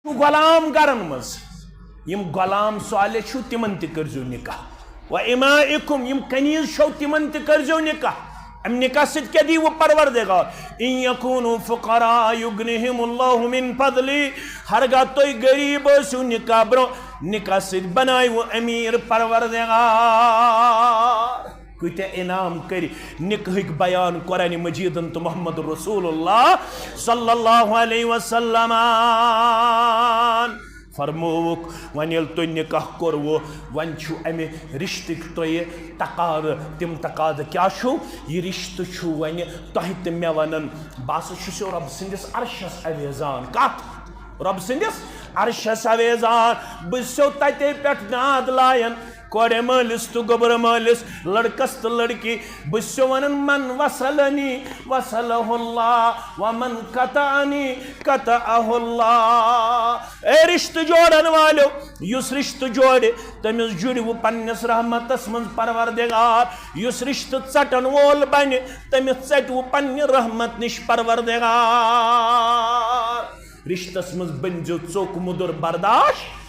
غلام گرن مز یم غلام صالح چھو تمن تہ کرزو نکاح و امائکم یم کنیز چھو تمن تہ کرزو نکاح ام نکاح سد کیا دیو پروردگار ان یکونوا فقراء یغنہم اللہ من فضلی ہرگاہ توی غریب ٲسِو نکاح برو نکاح سد بنائیو امیر پروردگار کتیا انعام کری نکاحک بیان قرآن مجیدن تو محمد رسول اللہ صلی اللہ علیہ وسلم فرموک ون یل تو نکاح کرو ون چھو امی رشتک تو یہ تقاض تم تقاض کیا چھو یہ رشتہ چھو ون تہ تہ مے ونن بس چھسو رب سندس عرشس اویزان کت رب سندس عرشس اویزان بسو تتے پٹھ ناد لائن کوڑے مالس تو گبر مالس لڑکس تو لڑکی بسو ونن من وصلنی وصلہ اللہ ومن قطعنی قطعہ اللہ اے رشت جوڑن والو یس رشت جوڑے تمس جڑو پنس رحمتس من پروردگار یس رشت ژٹن وول بن تمس ژٹو پنہ رحمت نش پروردگار رشتس من بنزو ژوک مدر برداشت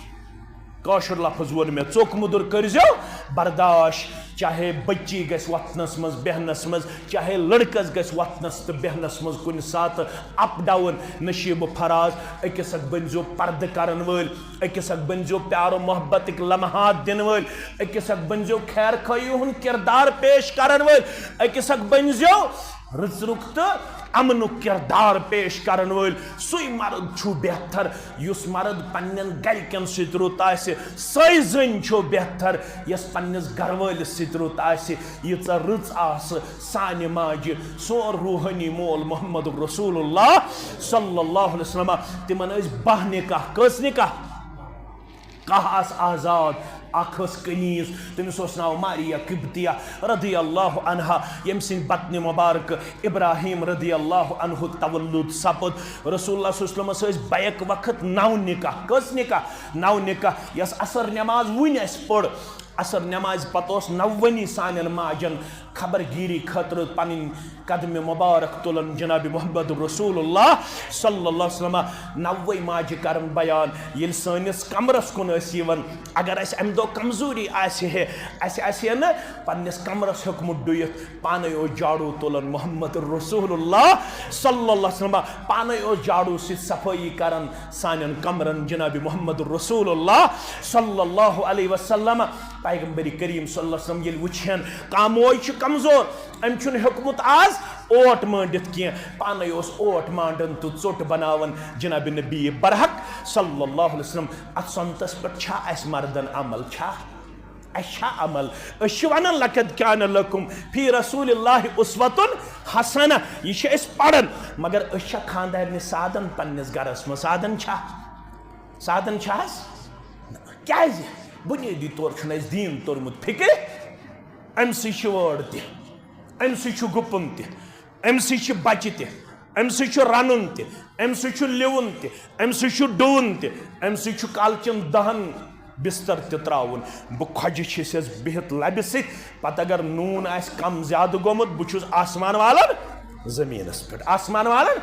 کاشر لفظ وون میں ژوک مدر کرزو برداشت چاہے بچی گس وتنس مز بہنس مز چاہے لڑکس گس وتنس تو بہنس مز کن سات اپ ڈاؤن نشیب فراز اکس اک بنزو پرد کرن ول اکس اک بنزو پیار و محبت لمحات دن ول اکس اک بنزو خیر خواہی ہن کردار پیش کرن ول اکس اک بنزو رز رخت امن کردار پیش کرن ول سوی مرد چھو بہتر یس مرد پنن گرکن ست رت آسہ سوی زن چھو بہتر یس پنس گھر والس ست رت آسہ یژا رٕژ آسہ سانہ ماجہ سون روحانی مول محمد رسول اللہ صلی اللہ علیہ وسلم تمن ٲسۍ 12 نکاح کٔژ نکاح کاہ آس آزاد اخ کنیز تمس ناو ماریا قبطیہ رضی اللہ عنہا یم سن بطن مبارک ابراہیم رضی اللہ عنہ تولد سپد رسول اللہ صلی اللہ علیہ وسلم بیک وقت 9 نکاح کس نکاح 9 نکاح یس اثر نماز ون اس پڑ اثر نماز پتہ نونی سان ماجن خبر گیری خطر پن قدم مبارک تلن جناب محمد رسول اللہ صلی اللہ علیہ وسلم 9 ماجہ کرن بیان یل سانس کمرس کن اگر اس ام دو کمزوری آسہ ہے نا پنس کمرس حکمت ڈیت پانے جاڑو تلن محمد رسول اللہ صلی اللہ علیہ وسلم پانے جاڑو ست صفائی کرن سان کمرن جناب محمد رسول اللہ صلی اللہ علیہ وسلم پیغمبر کریم صلی اللہ علیہ وسلم یل وچھن کاموئی کمزور ام چھن حکمت آز اوٹ مانڈت کی پانے اوٹ مانڈن تو ژوٹ بناون جناب نبی برحق صلی اللہ علیہ وسلم ات سنتس پر چھا اس مردن عمل چھا اچھا عمل اشوان لقد کان لکم فی رسول اللہ اسوۃ حسنہ یہ اس پڑھن مگر اچھا خاندار سادن پنس گرس میں سادن چھاس کیا بنیادی طور چھن اس دین تورمت فکر ام سی وٲر تہ ام سی گپن تہ ام سی بچہ تہ ام سی رنن تہ ام سی لون تہ ام سی ڈون تہ ام سی کالچن دہن بستر تہ تراون بہ کھوجہ چھس بہت لبہ ست پتہ اگر نون آس کم زیادہ گومت بہ چھس آسمان والن زمینس پہ آسمان والن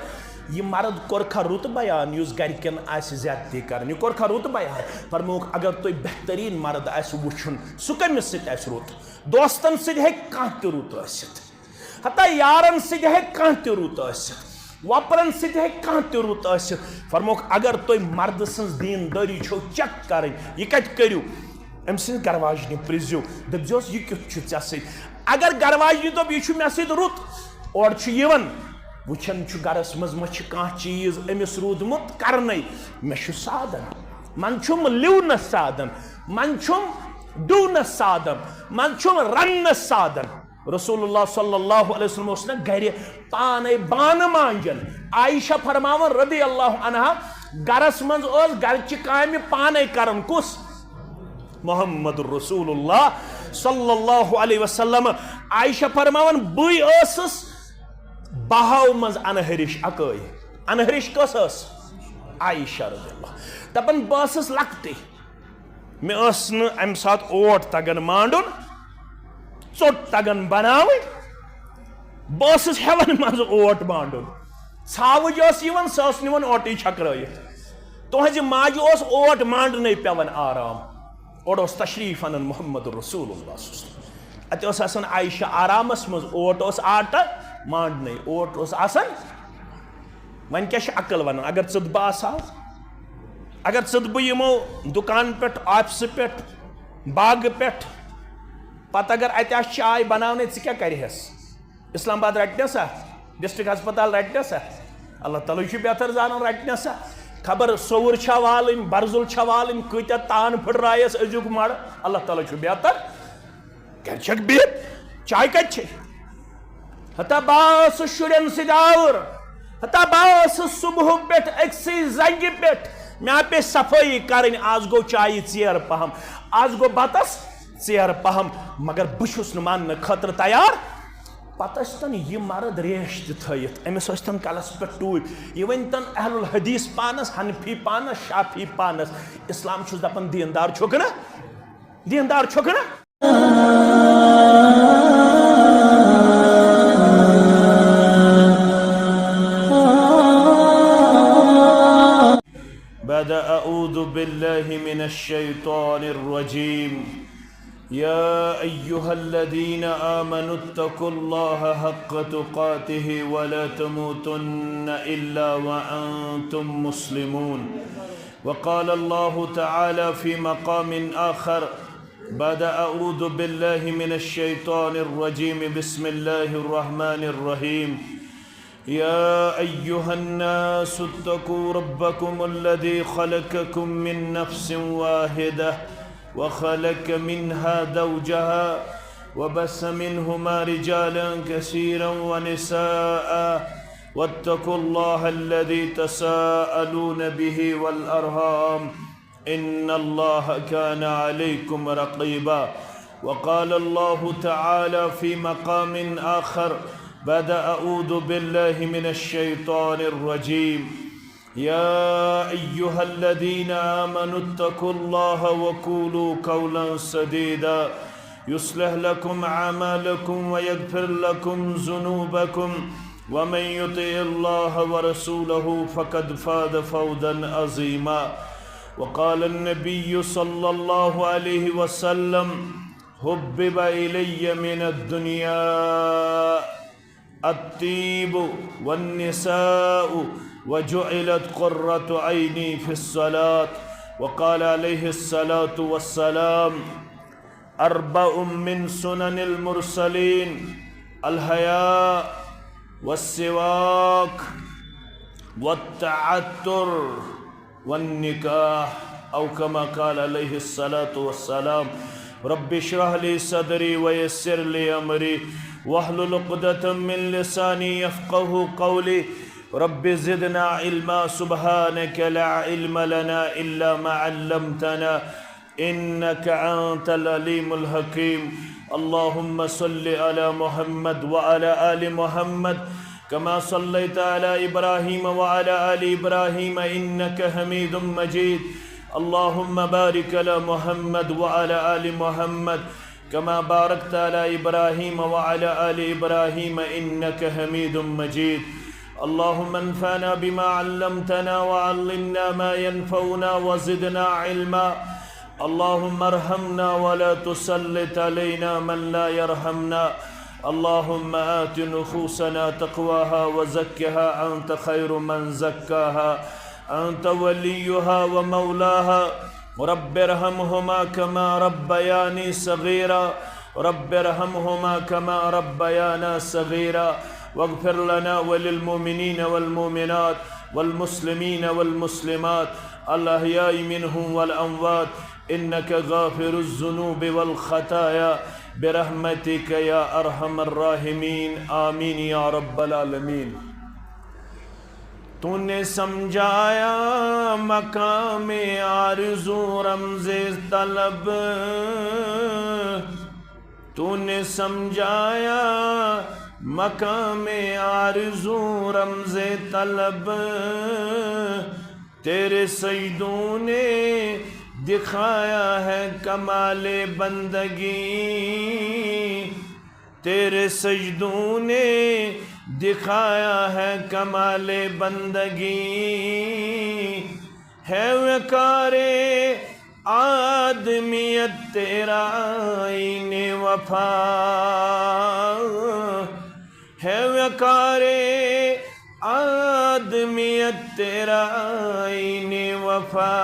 یہ مرد کورکھا رت بیان اس گرکن آس زیادتی کرن یہ کورکھا رت بیان فرموک اگر تھی بہترین مرد آس وچھن سہ کمس ست آس رت دوستن ست ہیکہ کانٛہہ تہ رت ٲسِتھ حتیٰ یارن ست ہیکہ کانٛہہ تہ رت ٲسِتھ وپرن ست ہیکہ کانٛہہ تہ رت ٲسِتھ فرموک اگر تھی مرد سٕنٛز دیندٲری چھو چیک کرٕنۍ یہ کتہِ کٔرِو أمۍ سٕنٛز گرواجنہِ پرٛژھزیو دٔپزیوس یہ کیُتھ چھُ ژےٚ سۭتۍ اگر گرواجنہِ دوٚپ یہِ چھُ مےٚ سۭتۍ رُت اورٕ چھُ یِوان وچھن چھُ گرس مز ما چھُ کانٛہہ چیٖز أمِس روٗدمُت کرنے مےٚ چھُ سادن من چھُم لِونس سادن من چھُم ڈونس سادن من چھُم رننس سادن رسول اللہ صلی اللہ علیہ وسلم اوس نا گرِ پانے بانہٕ مانجن عائشہ فرماون رضی اللہ عنہا گرس مز اوس گرچہِ کامہِ پانے کرن کُس محمد رسول اللہ صلی اللہ علیہ وسلم عائشہ فرماون بٕے ٲسٕس بہو مز انہرش اکٲے انہرش کس ٲس عائشہ رضی اللہ دپان بہٕ ٲسٕس لۄکٹٕے مےٚ ٲس نہٕ امہِ ساتہٕ اوٹ تگان مانڈُن ژوٚٹ تگان بناوٕنۍ بہٕ ٲسٕس ہٮ۪وان منٛزٕ اوٹ مانڈُن ژھاوٕج ٲس یِوان سۄ ٲس نِوان اوٹٕے چھکرٲیِتھ تہذ ماجہ اس اوٹ مانڈنے پیون آرام اور اس تشریف انن محمد رسول اللہ صلی اللہ علیہ وسلم اتہ اس آسان عائشہ آرامس مز اوٹ اس آٹا مانڈنے اوٹ اس آسان ون کیا عقل ونان اگر ژدبہ آسہا اگر ژدبہ یمو دکان پہ آفس پہ باغ پہ پتہ اگر اتہ آس چائے بناونے ژٕ کیا کرہس اسلام آباد رٹنے سا ڈسٹرک ہسپتال رٹنے سا اللہ تعالیٰ چھ بہتر زانان رٹنے سا خبر سور چھا والن برزل چھا والن کتیا تان پھٹرایس ازیک مڑ اللہ تعالیٰ چھ بہتر گھر چھک بہت چائے کت چھ ہتا باس شرین سداور ہتا باس صبح پہ اکسی زنگہ پہ مے پہ صفائی کرن آز گو چائے ژیر پہم آز گو بتس ژیر پہم مگر بہس مان خطر تیار پتہ ٲسۍتن یہ مرد ریش تہ تھٲیِتھ أمِس ٲسۍتن کلس پٮ۪ٹھ ٹوٗپۍ یہِ ؤنۍتن اہل الحدیث پانس حنفی پانس شافی پانس اسلام چھُس دپان دیندار چھُکھ نا دیندار چھُکھ نا بعد اعوذ باللہ من الشیطان الرجیم يا أيها الذين آمنوا اتقوا الله حق تقاته ولا تموتن إلا وأنتم مسلمون وقال الله تعالى في مقام آخر بعد أعوذ بالله من الشيطان الرجيم بسم الله الرحمن الرحيم يا أيها الناس اتقوا ربكم الذي خلقكم من نفس واحدة وخلق منها زوجها وبث منهما رجالا كثيرا ونساء واتقوا الله الذي تساءلون به والأرحام إن الله كان عليكم رقيبا وقال الله تعالى في مقام آخر بعد أعوذ بالله من الشيطان الرجيم يا أيها الذين آمنوا اتقوا الله وقولوا قولا سديدا يصلح لكم أعمالكم ويغفر لكم ذنوبكم ومن يطع الله ورسوله فقد فاز فوزا عظيما وقال النبي صلى الله عليه وسلم حبب إلي من الدنيا الطيب والنساء وجعلت قرة عيني في الصلاة وقال عليه الصلاة والسلام أربع من سنن المرسلين الحياء والسواك والتعتر والنكاح أو كما قال عليه الصلاة والسلام رب اشرح لي صدري ويسر لي أمري واحلل عقدة من لساني يفقه قولي رب زدنا علما سبحانك لا علم لنا إلا ما علمتنا إنك أنت العليم الحكيم اللهم صل على محمد وعلى آل محمد كما صليت على إبراهيم وعلى آل إبراهيم إنك حميد مجيد اللهم بارك على محمد وعلى آل محمد كما باركت على إبراهيم وعلى آل إبراهيم إنك حميد مجيد اللهم انفعنا بما علمتنا وعلمنا ما ينفعنا وزدنا علما اللهم ارحمنا ولا تسلط علينا من لا يرحمنا اللهم آت نفوسنا تقواها وزكها أنت خير من زكاها أنت وليها ومولاها رب ارحمهما كما ربياني صغيرا رب ارحمهما كما ربيانا صغيرا واغفر لنا وللمؤمنين والمؤمنات والمسلمين والمسلمات الأحياء منهم والأموات إنك غافر الذنوب والخطايا برحمتك يا أرحم الراحمين آمين يا رب العالمين تو نے سمجھایا مقام آرزو رمز طلب تو نے سمجھایا مقام آرزو رمز طلب تیرے سجدوں نے دکھایا ہے کمال بندگی تیرے سجدوں نے دکھایا ہے کمال بندگی ہے وقارِ آدمیت تیرا عین وفا، ہے وقارِ آدمیت تیرا عین وفا،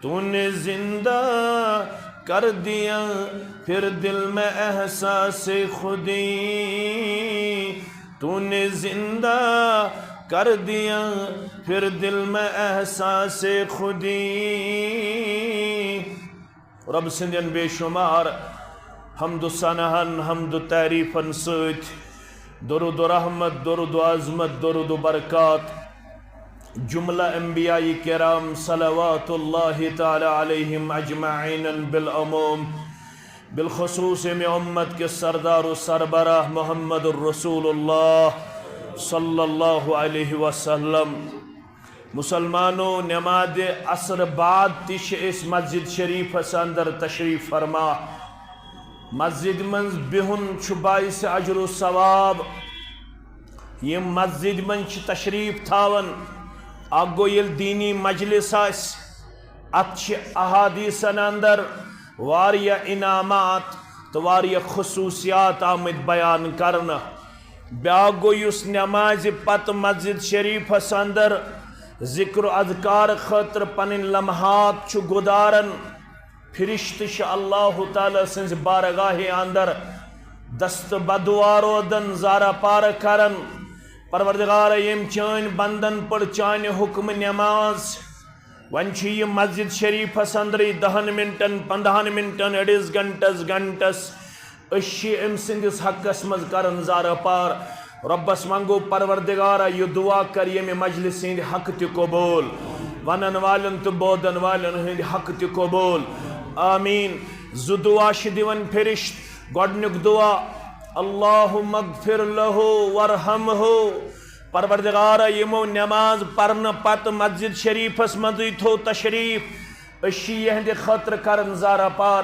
تو نے زندہ کر دیا پھر دل میں احساس خودی، تو نے زندہ کر دیا پھر دل میں احساس خودی۔ رب سندین بے شمار حمد و ثناءن حمد و تعریفن سۭتۍ درود و رحمت، درود و عظمت، درود و برکات جملہ انبیاء کرام صلوات اللہ تعالی علیہم اجمعین بالعموم، بالخصوص میں امت کے سردار و سربراہ محمد الرسول اللہ صلی اللہ علیہ وسلم۔ مسلمانوں، نماز عصر بعد تش اس مسجد شریف اندر تشریف فرما۔ مسجد منز بہن چھ باعث اجر و ثواب، یہ مسجد من تشریف تھاون اگو یل دینی مجلس آس، ات احادیثن اندر واریا انعامات تو واریا خصوصیات آمد بیان کرنا۔ بیاکھ گو یس نماز پت مسجد شریف اندر ذکر و اذکار خاطر پنن لمحات چھ گدارن، فرشت اللہ تعالی سنز بارگاہ اندر دست بدعا رودن، زارا پار کرن۔ پروردگار یم چان بندن پر چان حکم نماز ون چھ یہ مسجد شریف اندر 10 منٹن 15 منٹن اڑس گھنٹس اشی ام سندس حقس مز کرن زارا پار۔ ربس منگو پروردگارا یہ دعا کر یہ مجلس ہند حق تہ قبول، ونن والن تو بودن والن ہند حق تہ قبول، آمین۔ زو دعا دیون فرشت، گوڈنک دعا اللہم اغفر لہو ورحمہ، پروردگارا یمو نماز پرن پت مسجد شریفس مزی تھو تشریف، اشی یہند خطر کرن زارا پار،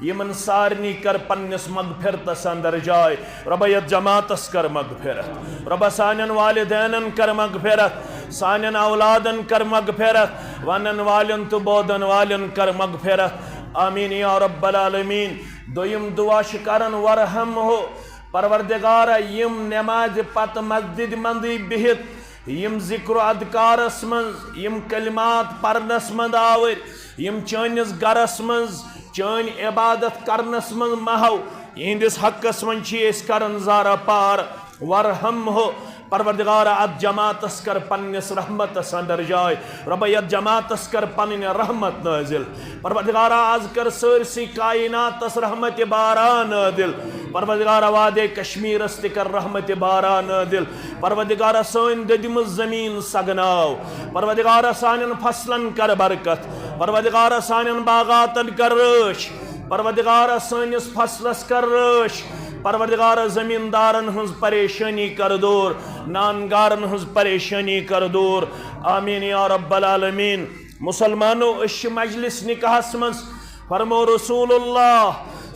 یمن سارنی کر پنس مغفرتس اندر جائے۔ رب یت جماعتس کر مغفرت، رب سانین والدینن کر مغفرت، سانین اولادن کر مغفرت، ونن والن تو بودن والن کر مغفرت، آمین یا رب العالمین۔ دویم دعا شکرن ورحم ہو، پروردگارا یم نماز پت مسجد مندی بہت یم ذکر و اذکارس منز یم کلمات پرنس مند آور، یم چانس گرس منز چان عبادت کرنس من محو، یہندس حقس من چیز کرن زارا پار، ورحم ہو پروردگارا ات جماعتس کر پنس رحمتس اندر جائے۔ رب یت جماعتس کر پنن رحمت نازل، پروردگارا آز کر سرسی کائناتس رحمت باران نازل، پروردگارا وادے کشمیر است کر رحمت باران نازل، پروردگارا سان ددم زمین سگناو، پروردگارا سانن فصلن کر برکت، پروردگارا سانن باغاتن کر رش، پروردگارا سانس فصلس کر رش، پروردگارا زمیندارن ہنز پریشانی کر دور، نانگارن ہنز پریشانی کر دور، آمین یا رب العالمین۔ مسلمانوں، اس مجلس نکاح منز فرمو رسول اللہ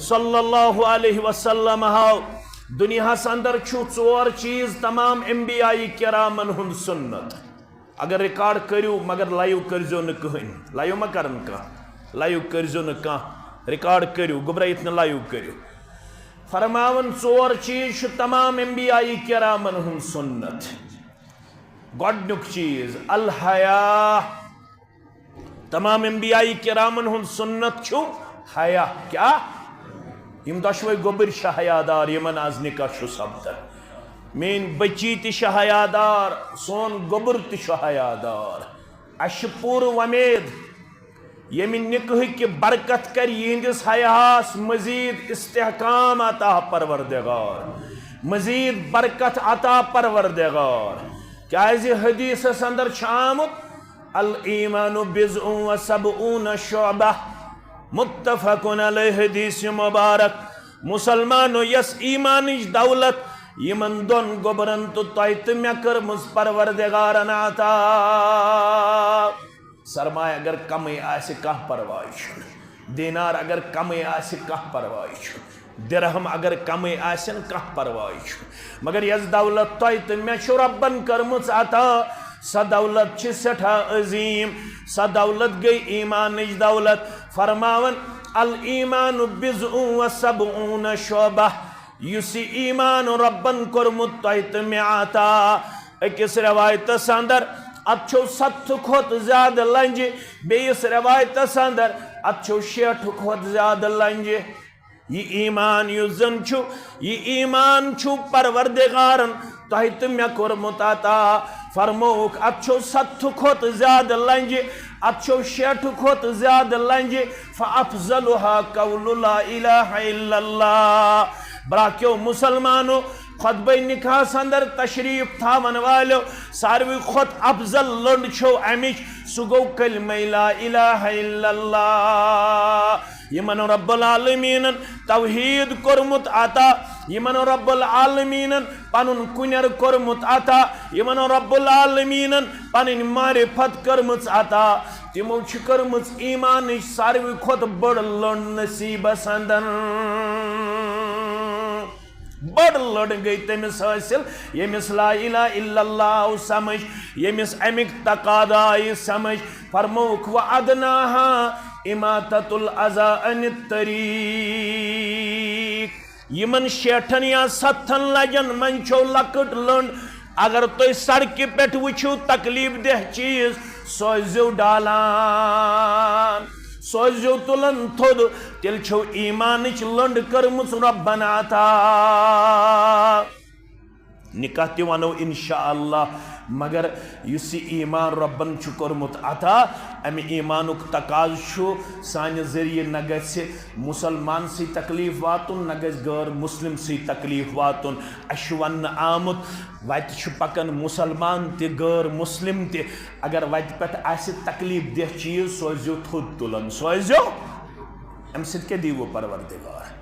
صلی اللہ علیہ وسلم ہاو دنیا اندر چھو 4 چیز تمام انبیاء کرامن ہند سنت۔ اگر ریکارڈ کریو مگر لائیو کرزو نہ کہیں، لائیو ما کرن کا، لائیو کرزو نہ کہاں، ریکارڈ کریو گبرائیت نہ لائیو کریو۔ فرماون 4 چیز تمام انبیاء کرامن ہند سنت۔ گوڈنک چیز الحیا، تمام انبیاء کرامن ہند سنت چھو حیا۔ کیا؟ یم دشوئی گوبر شہیادار یمن آز نکاح شو سبدر، مین بچی تی شہیادار، سون گوبر تی شہیادار، اش پور ومید یمن نکاح کی برکت کر یہندس حیاس مزید استحکام عطا پروردگار، مزید برکت عطا پروردگار۔ کیا ایسی حدیث اندر آمت الایمان بضع و 70 شعبہ، متفقن علیہ حدیث مبارک۔ مسلمانو یس ایمانش دولت یمن دون گبرن تو تایت میں کرمز پروردگارن عطا۔ سرمایہ اگر کمی آسے کہاں پروائی چھو، دینار اگر کمی آسے کہاں پروائی چھو، درہم اگر کمی آسن کہاں پروائی چھو، مگر یس دولت تایت میں چھو ربن کرمز عطا، سا دولت چھ سٹھا عظیم سا دولت گئی ایمانچ دولت فرماون الایمان بضع و سبعون شعبہ یس ایمان ربن کورمت تۄہہِ تہٕ مےٚ عطا أکِس روایتس اندر اتھو 70 کھوت زیادہ لنجہ بیس روایتس اندر اتھو 60 کھوت زیادہ لنجہ یہ ایمان یُس زن چھُ یہ ایمان چھُ پروردگارن تۄہہِ تہٕ مےٚ کورمت عطا فرموک اتھو 70 کھوت زیادہ لنجہ اتھو 60 کھوت زیادہ لنجہ فافضلها قول لا الہ الا اللہ براکیو مسلمانو خطبہ نکاح اندر تشریف تھاون والو ساروی کھوت افضل لنڈ چھو امچ سہ گو کلمہ لا الہ الا اللہ یمن رب العالمین توحید کورمت عطا یمن رب العالمین پنن کنر کورمت عطا یمن رب العالمین پنن معرفت کرمت عطا تمو چھ کرمت ایمانچ ساروی کھوت بڑ لنڈ نصیبس اندر بڑ لڑ گئی تمس حاصل یمس لا الہ الا اللہ سمجھ یمس امک تقاضا آئی سمجھ فرموک وعدناها اماتۃ الاذى عن الطریق یمن 60 یا 70 لجن من چھو لکٹ لنڈ اگر تھی سڑکہ پہ وچھو تکلیف دہ چیز سوزو ڈالان سوزو تلن تھود تیل چھو ایمانچ لنڈ کرمس ربنا عطا نکاح تی ونو انشاءاللہ مگر یس ایمان ربن چھ کورمت عطا امی ایمانک تقاض چھو سانہ ذریعہ نہ گژھِ مسلمان سی تکلیف واتن نہ گژھِ غیر مسلم سی تکلیف واتن اش ون آمت وت چھ پکن مسلمان تہ غیر مسلم تہ اگر وت پہ آسہ تکلیف دہ چیز سوزیو تھود تلن سوزیو ام سۭتۍ کیٛاہ دیٖوٕ پروردگار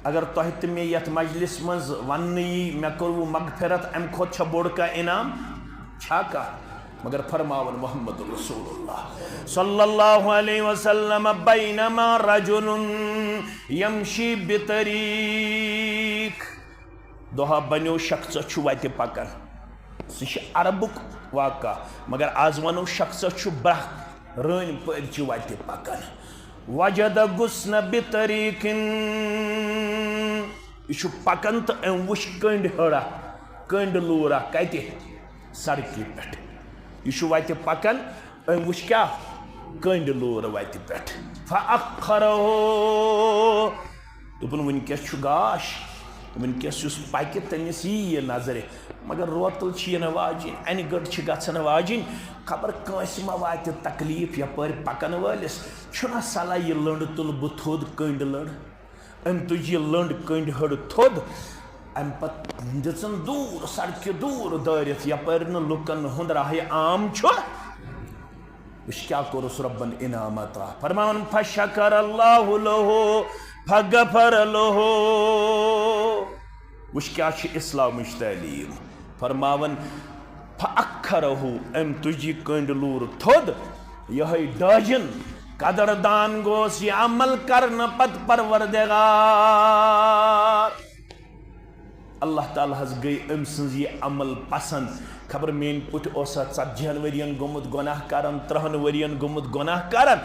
اگر تۄہہِ تہٕ مےٚ یتھ مجلس منٛز وننہٕ یی مےٚ کوٚروٕ مغفرت امہِ کھۄتہٕ چھا بوٚڑ کانٛہہ انعام چھا کانٛہہ مگر فرماون محمد رسول اللہ صلی اللہ علیہ وسلم بینما رجل یمشی بطریق دۄہا بنیو شخصس چھُ وتہِ پکان سُہ چھُ عربُک واقعہ مگر آز ونو شخصس چھُ برٛکھ رٲنۍ پٔرۍ چھِ وتہِ پکان وجد غصن بطریق یہ پکان تو ام وچ کنڈ ہڑا کنڈ لورا کتہ سڑکہ پہ یہ وتہ پکان ام وچ کیا کنڈ لور وتہ پہ فاخرہ دپن ونکس گاش ونکس پکہ تمس یہ نظر مگر روتل واجن انہ گڑ گھن واجن خبر کنس ما وات تکلیف یپر پکن ولس چھنا صلاح یہ لنڈ تل بہ تھود کنڈ لنڈ ام تج یہ لنڈ کنڈ ہڑ تھود ام پت دژن دور سڑکہ دور دارت یپر ن لکن ہند راہ عام چھ وش کیا کورس ربن انعام عطا فرمان فشکر اللہ له فغفر له وش کیا چھ اسلامچ تعلیم فرماون فاخرہ ام تجی کنڈ لور تھود یہ ڈاجن قدردان گوس یہ عمل کرن پت پروردگار اللہ تعالیٰ حض گئی ام سنز یہ عمل پسند خبر مین پٹ اوسا 40 ورین گومت گناہ کرن 30 ورین گومت گناہ کرن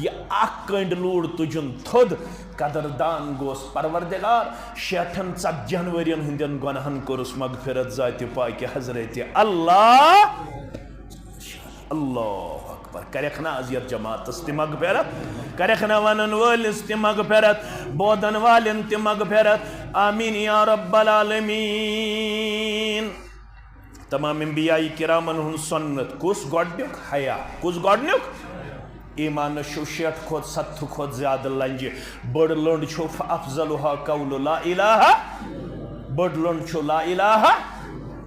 یہ اخ کنڈ لور تجن تھود قدردان گوس پروردگار 60 ورین ہندین گناہن کورس مغفرت ذات پاک حضرت اللہ اللہ اکبر کرکھنا ازیت جماعت تی مغفرت کرکھنا ونن والس تی مغفرت بودن والن تی مغفرت آمین یا رب العالمین تمام انبیاء کرامن ہن سنت کس گوڈنیک حیا کس گوڈنیک ایمان شو 60 کھوت 70 کھوت زیادہ لنجہ بڑ لنڈ چھو افضلها قول لا الہ بڑ لنڈ چھو لا الہ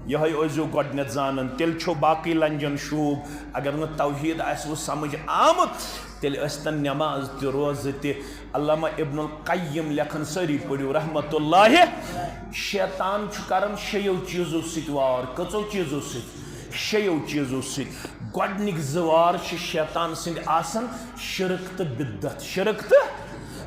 یہ اوزو گوڈنیت زانن تیل چھو باقی لنجن شوب اگر نہ توحید آسو سمجھ آمت تیل استن نماز تی روز تی علامہ ابن القیم لکھن سری پڑیو رحمت اللہ شیطان چھو کرن شیو چیزو ست وار کچو چیزو ست شیو چیزو ست گوڈنک زوار چھ شیطان سند آسن شرک تو بدت شرک تو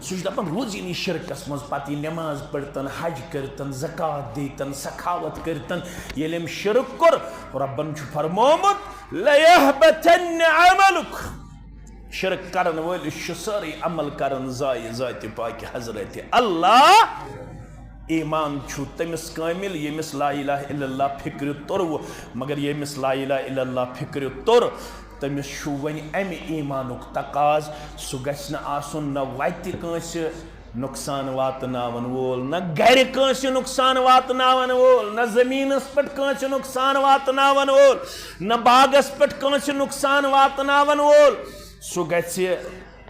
سہ دپان روزی شرکس مز پتہ نماز پڑتن حج کرتن زکات دیتن سخاوت کرتن یل شرک کور ربن فرمومت لیحبطن عملک شرک کرن ولس ساری عمل کرن ضائع ذات پاک حضرت اللہ ایمان چھو تمس کامل یمس لا الہ الا اللہ فکر تور مگر یمس لا الہ الا اللہ فکر تور تمس چھو ون ام ایمانک تقاض سہ گژھِ نہ آسن نہ وتہِ کٲنٛسہِ نقصان واتناون وول نہ گھرِ کٲنٛسہِ نقصان واتناون وول نہ زمینس پٮ۪ٹھ کٲنٛسہِ نقصان واتناون وول نہ باغس پٮ۪ٹھ کٲنٛسہِ نقصان واتناون وول سہ گژھِ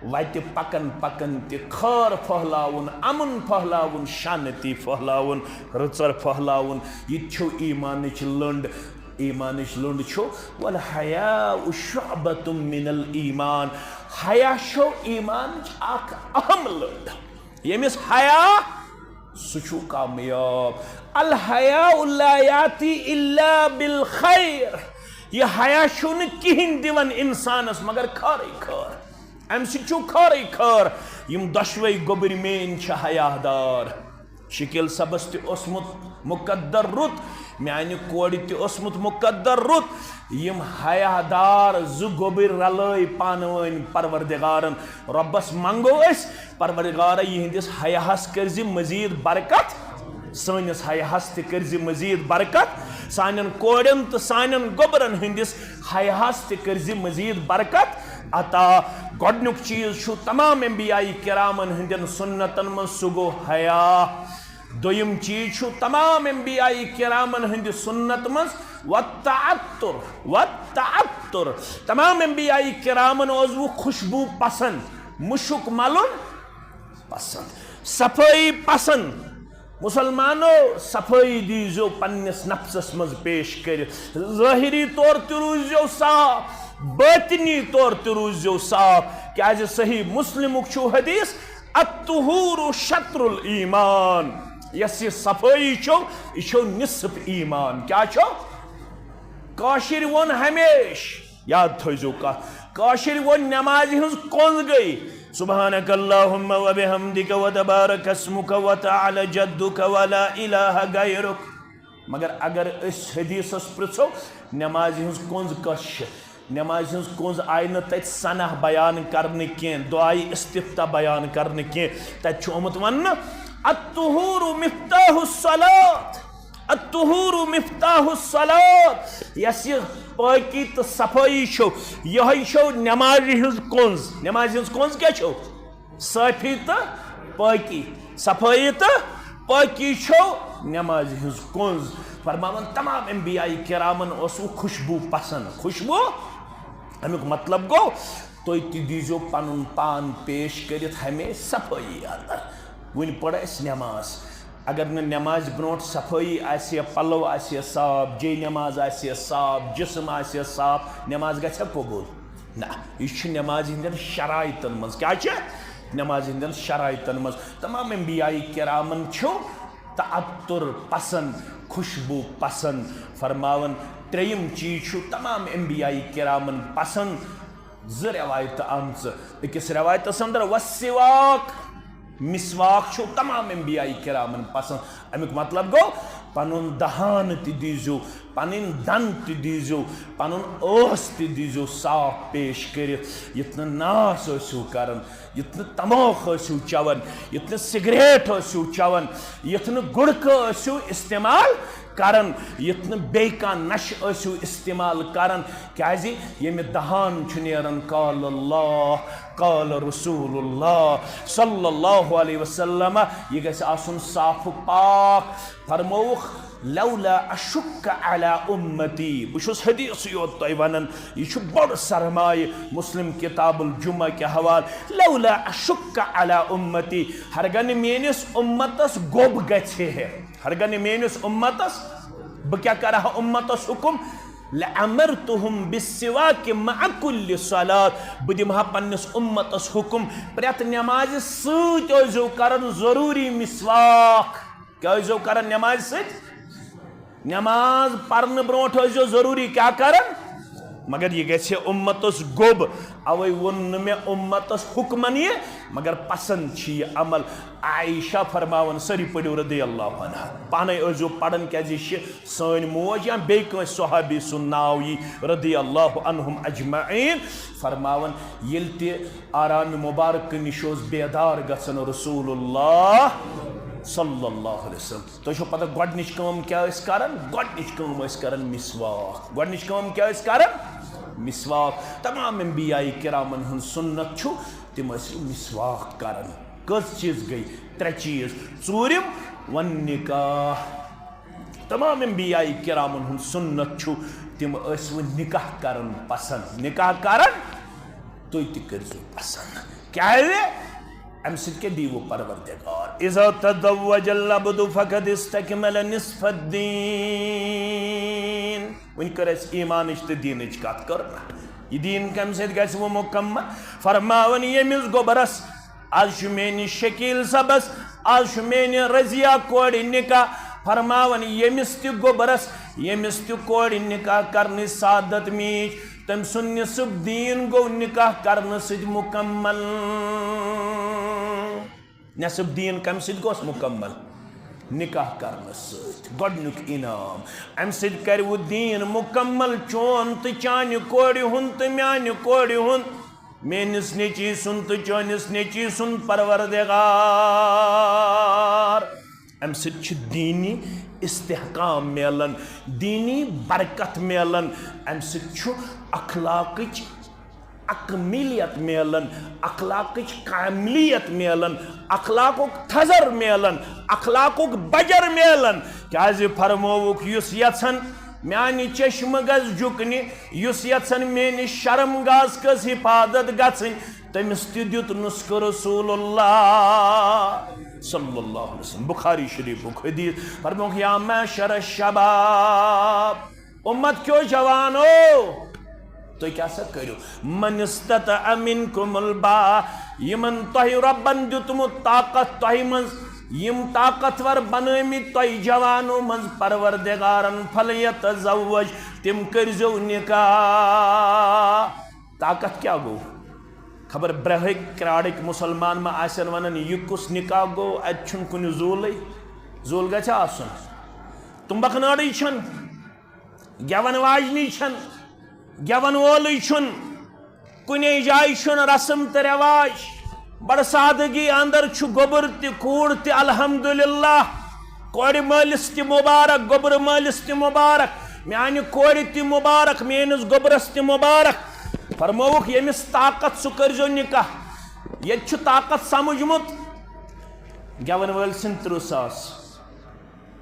وتہِ پکن پکن تہِ خٲر پھہلاوُن امن پھہلاوُن شانتی پھہلاوُن رٕژر پھہلاوُن یہِ تہِ چھو ایمانٕچ لٔنٛڈ ایمانٕچ لٔنٛڈ چھو والحیاء شعبۃ من الایمان حیا چھو ایمانٕچ اکھ اہم لٔنٛڈ ییٚمِس حیا سُہ چھُ کامیاب الحیاء لا یاتی الا بالخیر یہ حیا چھُنہٕ کِہیٖنۍ دِوان انسانس مگر خٲرٕے خٲر امہ سۭتۍ چھُ خٲرٕے خٲر یِم دۄشوے گوٚبٕرۍ میٲنۍ چھِ حیا دار شکیل صبس تہِ اوسمُت مقدر رُت میانہِ کورِ تہِ اوسمُت مقدر رُت یم حیا دار زٕ گوٚبٕرۍ رلٲے پانہٕ ؤنۍ پروردگارن رۄبس منگو أسۍ پروردگارا یِہنٛدِس حیاہس کٔرزِ مزیٖد برکت سٲنِس حیاہس تہِ کٔرزِ مزیٖد برکت سانٮ۪ن کورٮ۪ن تہٕ سانٮ۪ن گوٚبرن ہٕنٛدِس حیاہس تہِ کٔرزِ مزیٖد برکت عطا گۄڈنیُک چیٖز چھُ تمام انبیاء کرامن ہٕنٛدٮ۪ن سُنتن منٛز سُہ گوٚو حیا دوٚیِم چیٖز چھُ تمام انبیاء کرامن ہٕنٛدِ سُنت منٛز وَالتَّعَطُّر تمام انبیاء کرامن اوس وۄنۍ خوشبوٗ پسنٛد مُشُک ملُن پسنٛد صفٲیی پسنٛد مسلمانو صفٲیی دیٖزیو پننِس نفسس منٛز پیش کٔرِتھ ظٲہری طور تہِ روٗززیو صاف باطنی طور تہِ روٗززیو صاف کیازِ صحیح مسلمُک چھُ حدیث الطہوٗر شطر الایمان یس یہ صفٲیی چھو یہ چھو نصف ایمان کیا چھو کاشر وون ہمیش یاد تھٲیزیو کتھ کاشر وون نمازِ ہٕنٛز کۄنٛز گٔے سبحانک اللہم وبحمدک وتبارک اسمک وتعالی جدک ولا الہ غیرک مگر اگر أسۍ حدیثس پرژھو نمازِ ہٕنٛز کۄنٛز کۄس چھِ نمازِ ہٕنٛز کۄنٛز آیہِ نہٕ تتہِ سنح بیان کرنہٕ کینٛہہ دعایہِ استفتاح بیان کرنہٕ کینٛہہ تتہِ چھُ آمُت وننہٕ الطہوٗر مفتاح الصلاۃ الطہوٗر مفتاح الصلاۃ یس یہ پٲکی تہٕ صفٲیی چھو یہے چھو نمازِ ہٕنٛز کۄنٛز نمازِ ہٕنٛز کۄنٛز کیاہ چھو صٲفی تہٕ پٲکی صفٲیی تہٕ پٲکی چھو نمازِ ہٕنٛز کۄنٛز فرماون تمام انبیاء کرامن اوس وۄنۍ خوشبوٗ پسنٛد خوشبوٗ امیُک مطلب گوٚو تُہۍ تہِ دیٖزیو پنُن پان پیش کٔرِتھ ہمیشہِ صفٲیی اندر وۄنۍ پٔر اسہِ نٮ۪ماز اگر نہٕ نٮ۪مازِ برونٛٹھ صفٲیی آسہِ ہا پلو آسہِ ہا صاف جے نٮ۪ماز آسہِ ہا صاف جسم آسہِ ہا صاف نٮ۪ماز گژھِ ہا قبوٗل نہ یہِ چھُ نٮ۪مازِ ہٕنٛدٮ۪ن شرایطن منٛز کیٛاہ چھِ نٮ۪مازِ ہٕنٛدٮ۪ن شرایطن منٛز تمام انبیاء کرامن چھُ تعطُر پسنٛد خوشبوٗ پسنٛد فرماون ترٛیٚیِم چیٖز چھُ تمام انبیاء کرامن پسنٛد زٕ رٮ۪وایتہٕ آمژٕ أکِس رٮ۪وایتس انٛدر وسواک مسواک چھُ تمام انبیاء کرامن پسنٛد امیُک مطلب گوٚو پنُن دہان تہِ دیٖزیو پنٕنۍ دند تہِ دیٖزیو پنُن ٲس تہِ دیٖزیو صاف پیش کٔرِتھ یُتھ نہٕ ناس ٲسِو کران یُتھ نہٕ تماکھ ٲسِو چٮ۪وان یُتھ نہٕ سگریٹ ٲسِو چٮ۪وان یُتھ نہٕ گُڑکہٕ ٲسِو استعمال کران یُتھ نہٕ بیٚیہِ کانٛہہ نشہٕ ٲسِو استعمال کران کیازِ ییٚمہِ دہان چھُ نیران قال اللہ قال رسول اللہ صلی اللہ علیہ وسلم یہ گژھِ آسُن صاف پاک فرمووُکھ لولا اشک علی امتی بہٕ چھُس حدیثٕے یوت تۄہہِ ونان یہِ چھُ بوٚڑ سرمایہِ مسلم کتاب الجمعہ کہِ حوالہٕ لولا اشک علی امتی ہرگنہٕ میٲنِس اُمتس گوٚب گژھِ ہے ہرگنہٕ میٲنِس اُمتس بہٕ کیٛاہ کرٕ ہا اُمتس حُکم لأمرتهم بالسواک مع کل صلاة بہٕ دِمہٕ ہا پننِس اُمتس حُکم پرٛٮ۪تھ نٮ۪مازِ سۭتۍ ٲسۍزیو کران ضروٗری مسواک کیٛاہ ٲسۍزیو کران نٮ۪مازِ سۭتۍ نٮ۪ماز پرنہٕ برونٛٹھ ٲسۍزیو ضروٗری کیٛاہ کران مگر یہ گژھِ اُمتس گوٚب اوے ووٚن نہٕ مےٚ اُمتس حُکمن یہ مگر پسند چھ یہ عمل عائشہ فرماون سٲری پٔرِو رضی اللہ عنہ پانے ٲسۍزیو پران کیازِ یہِ چھِ سٲنۍ موج یا بیٚیہِ کٲنٛسہِ صحابی سُنٛد ناو یی رضی اللہ عنہم اجمعین فرماون ییٚلہِ تہِ آرامہِ مُبارکہٕ نِش اوس بیدار گژھان رسول اللہ صلی اللہ علیہ وسلم تۄہہِ چھو پتہ گۄڈنِچ کٲم کیٛاہ ٲسۍ کران گۄڈنِچ کٲم ٲسۍ کران مسواک گۄڈنِچ کٲم کیٛاہ ٲسۍ کران مسواک تمام انبیاء کرامن ہُنٛد سنت چھُ تِم ٲسۍ مسواک کران کٔژ چیٖز گٔے ترٛےٚ چیٖز ژوٗرِم ون نکاح تمام انبیاء کرامن ہُنٛد سنت چھُ تِم ٲسۍ وۄنۍ نکاح کران پسند نکاح کران تُہۍ تہِ کٔرۍزیو پسند کیٛازِ امہِ سۭتۍ کیٛاہ دیٖوٕ پروردگار اذا تزوج العبد فقد استكمل نصف الدین وۄنۍ کٔر اَسہِ ایٖمانٕچ تہٕ دیٖنٕچ کتھ کٔر نہ یہ دیٖن کمہِ سۭتۍ گژھِ وۄنۍ مُکمل فرماوان ییٚمِس گوٚبرس آز چھُ میٲنِس شکیٖل صبس آز چھُ میٲنہِ رضیہ کورِ نکاح فرماوان ییٚمِس تہِ گوٚبرس ییٚمِس تہِ کورِ نکاح کرنٕچ سعادت میٖج تٔمۍ سُنٛد نصف دیٖن گوٚو نکاح کرنہٕ سۭتۍ مُکمل نصف دیٖن کمہِ سۭتۍ گوٚس مُکمل نکاح کرنہٕ سۭتۍ گۄڈنیُک انعام امہِ سۭتۍ کرِ وۄنۍ دیٖن مُکمل چون تہٕ چانہِ کورِ ہُنٛد تہٕ میانہِ کورِ ہُنٛد میٲنِس نیٚچی سُنٛد تہٕ چٲنِس نیٚچی سُنٛد پروردگار امہِ سۭتۍ چھُ دیٖنی استحکام میلان دیٖنی برکت میلان امہِ سۭتۍ چھُ اخلاقٕچ اکمیلیت میلان اخلاقٕچ کاملیت میلان اخلاقُک تھزر میلان اخلاقُک بجر میلان کیازِ فرمووُکھ یُس یژھان میانہِ چشمہٕ گژھِ جُکنہِ یُس یژھان میٲنِس شرمگاہس گٔژھ حفاظت گژھٕنۍ تٔمِس تہِ دیُت نُسخہٕ رسول اللہ صلی اللہ علیہ وسلم بخاری شریفُک حدیث فرمووُکھ یا معشر الشباب اُمت کیو جوانو تُہۍ کیٛاہ سا کٔرِو من استطاع منکم الباء یِمن تۄہہِ رۄبن دیُتمُت طاقت تۄہہِ منٛز یم طاقتور بنٲمٕتۍ تۄہہِ جوانو منٛز پروردگارن فلیتزوج تِم کٔرۍزیو نکاح طاقت کیٛاہ گوٚو خبر برہٕکۍ کرٛاڑٕکۍ مُسلمان ما آسن ونان یہِ کُس نکاح گوٚو اتہِ چھُنہٕ کُنہِ زوٗلٕے زوٗل گژھِ آسُن تُمبکھ نٲرٕے چھَنہٕ گٮ۪ون واجنی چھَنہٕ گٮ۪ون وولٕے چھُنہٕ کُنے جایہِ چھُنہٕ رسم تہٕ رٮ۪واج بڑٕ سادگی اندر چھُ گوٚبُر تہِ کوٗر تہِ الحمدللہ کورِ مٲلِس تہِ مُبارک گوٚبرٕ مٲلِس تہِ مُبارک میانہِ کورِ تہِ مُبارک میٲنِس گوٚبرس تہِ مُبارک فرمووُکھ ییٚمِس طاقت سُہ کٔرۍزیو نکاح ییٚتہِ چھُ طاقت سمجھمُت گٮ۪ون وٲلۍ سٕنٛدۍ 30 ساس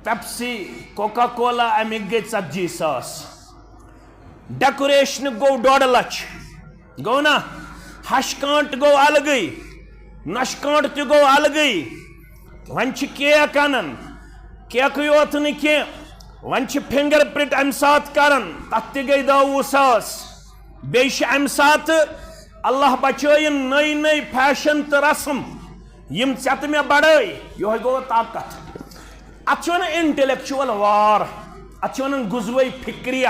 پیپسی کوکا کولا امیِکۍ گٔے 40 ساس ڈیکوریشن گوٚو 1.5 لچھ گوٚو نا ہش کانٛٹ گوٚو الگٕے نۄشہِ کانٛٹ تہِ گوٚو الگٕے وۄنۍ چھِ کیک انان کیکٕے یوت نہٕ کینٛہہ وۄنۍ چھِ فنگر پرنٹ امہِ ساتہٕ کران تتھ تہِ گٔے 10-20 ساس بیٚیہِ چھِ امہِ ساتہٕ اللہ بچٲیِن نٔے نٔے فیشن تہٕ رسم یم ژٮ۪تہٕ مےٚ بڑٲے یہوے گوٚو طاقت اتھ چھِ ونان انٹلیکچُول وار اتھ چھِ ونان غزوے فکریہ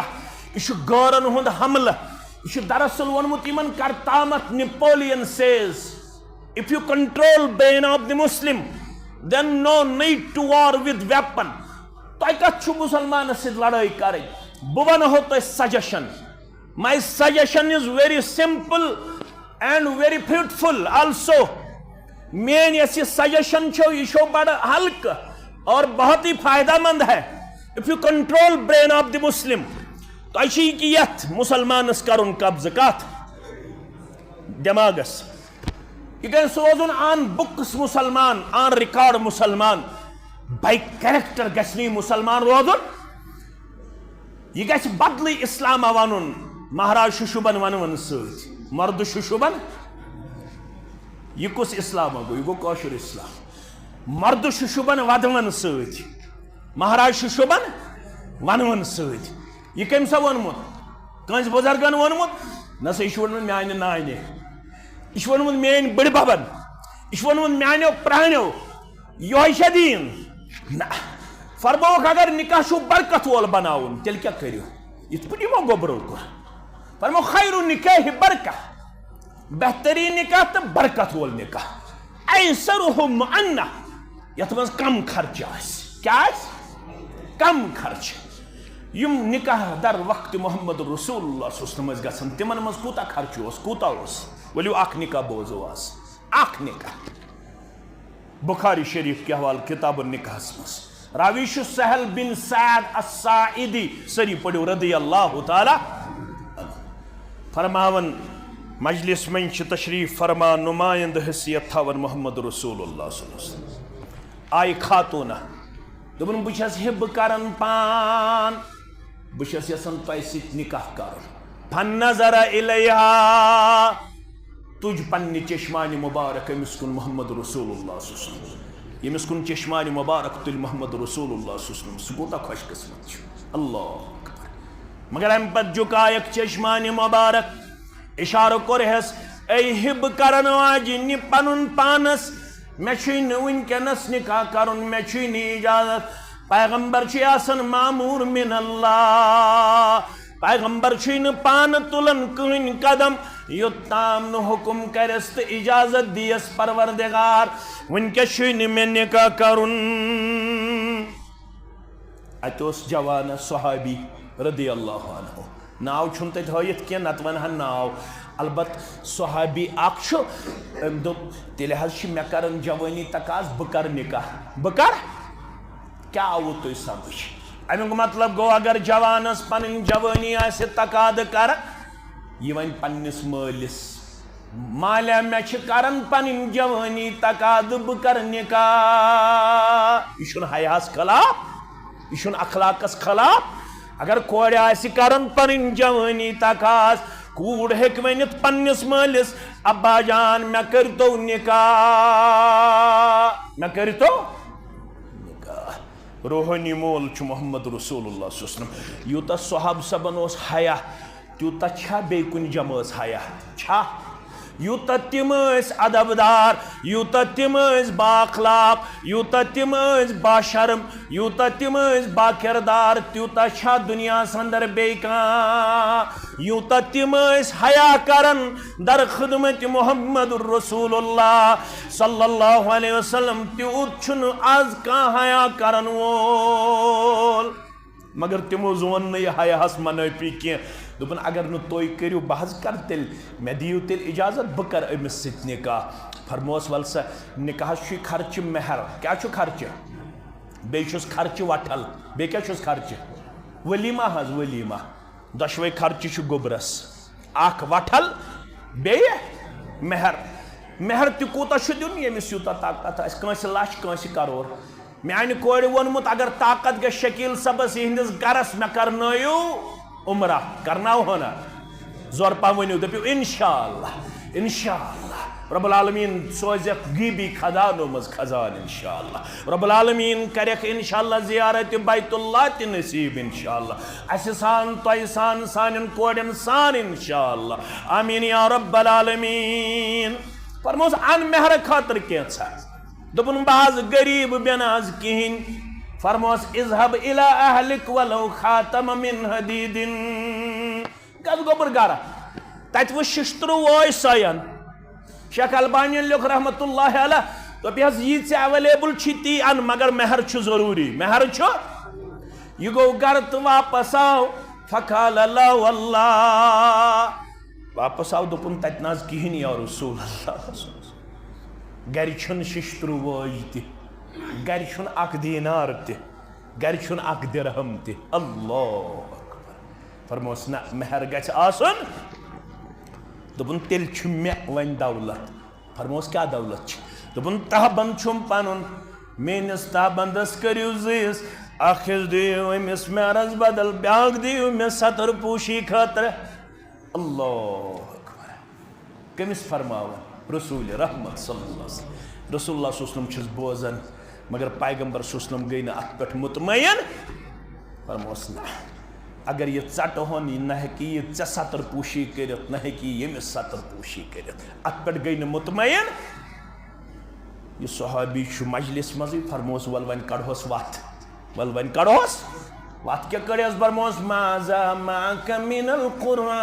یہ چھُ غٲرن ہُنٛد حملہٕ یہ چھُ دراصل ووٚنمُت یِمن کرتامتھ Napoleon says if you control brain of the Muslim then no need to war with weapon تۄہہِ کتھ چھُ مُسلمانس سۭتۍ لڑٲے کرٕنۍ بہٕ ونہو تۄہہِ suggestion my suggestion is very simple and very fruitful also میٲنۍ یۄس یہِ سجشن چھو یہِ چھو بڑٕ ہلکہٕ اور بہت ہی فائدہ مند ہے if you control brain of the Muslim تۄہہِ چھِ یہِ کہِ یتھ مُسلمانس کرُن قبضہٕ کتھ دٮ۪ماغس یہ گژھِ روزُن آن بُکس مُسلمان آن ریکارڈ مُسلمان باے کیریکٹر گژھِ نہٕ یہِ مُسلمان روزُن یہ گژھِ بدلٕے اسلامہ ونُن مہراز شُشُبن ونوَن سۭتۍ مردٕ شُشُبن یہ کُس اسلامہ گوٚو یہِ گوٚو کٲشُر اسلام مردٕ شُشُبن ودوَن سۭتۍ مہراز شُشُبن ونوَن سۭتۍ یہ کٔمۍ سا ووٚنمُت کٲنٛسہِ بُزرگن ووٚنمُت نہ سا یہِ چھُ ووٚنمُت میانہِ نانہِ یہ چھُ ووٚنمُت میٲنۍ بٕڈببن یہ چھُ ووٚنمُت میانیو پرٛانیو یہوے چھا دیٖن نہ فرمووُکھ اگر نکاح چھُو برکت وول بناوُن تیٚلہِ کیٛاہ کٔرِو یِتھ پٲٹھۍ یِمو گوٚبرو کوٚر فرمو خیر النکاح برکہ، بہترین نکاح تو برکت وول نکاح، ایسرہ معنہ، یتھ مز کم خرچ آس، کیا آس؟ کم خرچ. یم نکاح در وقت محمد رسول اللہ صلی اللہ علیہ وسلم گژھن تمن مز کوتا خرچ اوس، کوتا اوس؟ ولو اخ نکاح بوزو آس، اخ نکاح. بخاری شریف کے حوالہ کتاب النکاح مز راوی چھ سہل بن سعد الساعدی، سری پڑھو رضی اللہ تعالی. فرماون مجلس من چھ تشریف فرما نمائند حیثیت تھاون محمد رسول اللہ صلی اللہ علیہ وسلم. آئی خاتونہ دپن بہ چھس ہب کرن پان، بہ چھس یژھان تۄہہِ سۭتۍ نکاح کرُن. فنظر الیہا، تُج پننہِ چشمانہِ مبارک أمِس کُن محمد رسول اللہ صلی اللہ علیہ وسلم. ییٚمِس کُن چشمانہِ مبارک تُلہِ محمد رسول اللہ صلی اللہ علیہ وسلم، سُہ کوٗتاہ خۄش قسمت چھُ. اللہ اکبر. مگر امہِ پتہٕ جُکایکھ چشمانہِ مبارک، اشارٕ کوٚرہس اے ہب کرن واجنہِ پنُن پانس، مےٚ چھُے نہٕ وٕنکٮ۪نس نکاح کرُن، مےٚ چھُے نہٕ اجازت. پیغمبر چھِ آسان مامور من اللہ، پیغمبر چھُے نہٕ پانہٕ تُلان کٕہٕنۍ قدم یوٚتام نہٕ حُکم کرٮ۪س تہٕ اجازت دیس پروردگار. وٕنکٮ۪س چھُے نہٕ مےٚ نکاح کرُن. اتہِ اوس جوان صحابی رضی اللہ عنہ، ناو چھُنہٕ تتہِ ہٲیِتھ کینٛہہ، نتہٕ ونہٕ ہن ناو. البتہ صحابی اکھ چھُ، أمۍ دوٚپ تیٚلہِ حظ چھِ مےٚ کران جوٲنی تقاض، بہٕ کرٕ نکاح. بہٕ کرٕ؟ کیٛاہ آوُ تُہۍ سمجھ؟ امیُک مطلب گوٚو اگر جوانس پنٕنۍ جوٲنی آسہِ تقاضہٕ کرٕ، یہِ وَنہِ پننِس مٲلِس مالیہ مےٚ چھِ کران پنٕنۍ جوٲنی تقاضہٕ، بہٕ کرٕ نکاح. یہِ چھُنہٕ حیاہس خلاف، یہِ چھُنہٕ اخلاقس خلاف. اگر کورِ آسہِ کران پنٕنۍ جوٲنی تقاض، کوٗر ہیٚکہِ ؤنِتھ پننِس مٲلِس ابا جان مےٚ کٔرۍتو نکاح، مےٚ کٔرۍتو نکاح. روحانی مول چھُ محمد رسول اللہ صلی اللہ علیہ وسلم. یوٗتاہ صحاب صبن اوس حیا، تیوٗتاہ چھا بیٚیہِ کُنہِ جمٲژ حیا؟ چھا؟ یوٗتاہ تِم ٲسۍ ادب دار، یوٗتاہ تِم ٲسۍ بااخلاق، یوٗتاہ تِم ٲسۍ باشرم، یوٗتاہ تِم ٲسۍ باکردار، تیوٗتاہ چھا دُنیاہس انٛدر بیٚیہِ کانٛہہ؟ یوٗتاہ تِم ٲسۍ حیا کران در خدمت محمد رسول اللہ صلی اللہ علیہ وسلم، تیوٗت چھُنہٕ آز کانٛہہ حیا کرن وول. مگر تِمو زون نہٕ یہِ حیاہس منٲفی کینٛہہ، دوٚپُن اگر نہٕ تُہۍ کٔرِو بہٕ حظ کرٕ تیٚلہِ، مےٚ دِیِو تیٚلہِ اجازت بہٕ کرٕ أمِس سۭتۍ نکاح. فرموس ول سا نکاحس چھُے خرچہٕ مہر. کیٛاہ چھُ خرچہٕ؟ بیٚیہِ چھُس خرچہٕ وٹھل. بیٚیہِ کیٛاہ چھُس خرچہٕ؟ ؤلیٖمہ حظ ؤلیٖمہ. دۄشوے خرچہٕ چھُ گوٚبرس، اکھ وٹھل بیٚیہِ مہر. مہر تہِ کوٗتاہ چھُ دیُن؟ ییٚمِس یوٗتاہ طاقت آسہِ، کٲنٛسہِ لچھ کٲنٛسہِ کرور. میانہِ کورِ ووٚنمُت اگر طاقت گژھِ شکیٖل صٲبس یِہنٛدِس گرس مےٚ کرنٲیِو عمرہ، کرناوہو نا؟ زور پہ ؤنِو، دٔپِو انشاء اللہ انشاء اللہ. رب العالمین سوزیکھ غیبی خزانو منٛز خزان انشاء اللہ. رب العالمین کریکھ انشاء اللہ زیارت بیت اللہ تہِ نصیب انشاء اللہ. اسہِ سان تۄہہِ سان سانٮ۪ن کورٮ۪ن سان انشاء اللہ. آمیٖن یا رب العالمین. فرموس ان مہرٕ خٲطرٕ کینٛژھا. دوٚپُن بہٕ حظ غریٖب بے نہٕ حظ کِہیٖنۍ. فرموس اذهب الى اہلک ولو خاتم من حدید. گژھ گوٚبُر گرٕ، تتہِ وٕچھ ششترٕ وٲے سۄین. شیخ البانی لیوٚکھ رحمتہ اللہ علیہ، دوٚپ حظ یی ژےٚ ایویلیبل چھی تی ان، مگر مہر چھُ ضروٗری. مہر چھُ. یہِ گوٚو گرٕ تہٕ واپس آو. فقال لا واللہ. واپس آو، دوٚپُن تتہِ نہ حظ کِہیٖنۍ یا رسول اللہ. گرِ چھُنہٕ ششترٕ وٲج تہِ، گرِ چھُنہٕ اکھ دینار تہِ، گرِ چھُنہٕ اکھ درہم تہِ. اللہ اکبر. فرموس نہ مہر گژھِ آسُن. دوٚپُن تیٚلہِ چھُ مےٚ وۄنۍ دولت. فرموس کیٛاہ دولت چھِ؟ دوٚپُن تہبند چھُم پنُن، میٲنِس تہبندس کٔرِو زٕیِس، اکھ حصہٕ دِیِو أمِس مہرس بدل، بیٛاکھ دِیِو مےٚ ستر پوٗشی خٲطرٕ. اللہ اکبر. کٔمِس فرماوان؟ رسول رحمت صلی اللہ علیہ وسلم. رسول اللہ صلی اللہ علیہ وسلم چھُس بوزان، مگر پیغمبر صلی اللہ علیہ وسلم گٔے نہٕ اتھ پٮ۪ٹھ مطمعین. فرموس نہ اگر یہ ژٹہون، یہِ نہ ہیٚکہِ یہِ ژےٚ ستر پوٗشی کٔرِتھ، نہ ہیٚکہِ یہِ ییٚمِس ستر پوٗشی کٔرِتھ. اتھ پٮ۪ٹھ گٔے نہٕ مطمعین. یہِ صحابی چھُ مجلس منٛزٕے. فرموس ول وۄنۍ کڑہوس وتھ، ول وۄنۍ کڑہوس وات کیا کرے اس برموس مازا معک من القرآن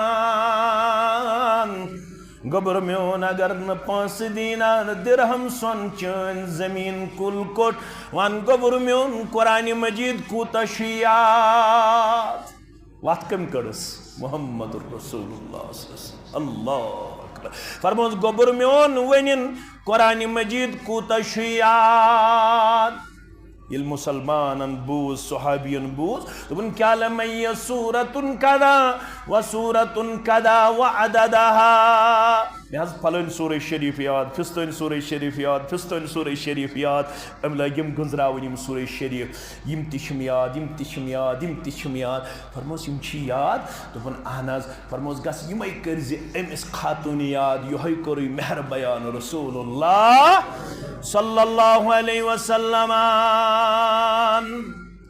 گبر میون اگر ن 5 دینار درہم سون چون زمین کل کوٹ وان گبر میون قرآن مجید کوتا شیعات وات کم کرس محمد رسول اللہ صلی اللہ علیہ وسلم اللہ اکبر فرموس گبر میون ونین قرآن مجید کوتا شیعات یل مسلمان بوز صحابین بوز دبن کیا لمی سورت کدا و سورت کدا و عددها یہاں پھلن سورہ شریف یاد فستن سورہ شریف یاد فستن سورہ شریف یاد ام لگیم گنزراون یم سورہ شریف یم تشم یاد یم تشم یاد یم تشم یاد فرموس یم چھ یاد دبن اہناز فرموس گس یمے کرز امس خاتون یاد یہی کوری مہر بیان رسول اللہ صلی اللہ علیہ وسلم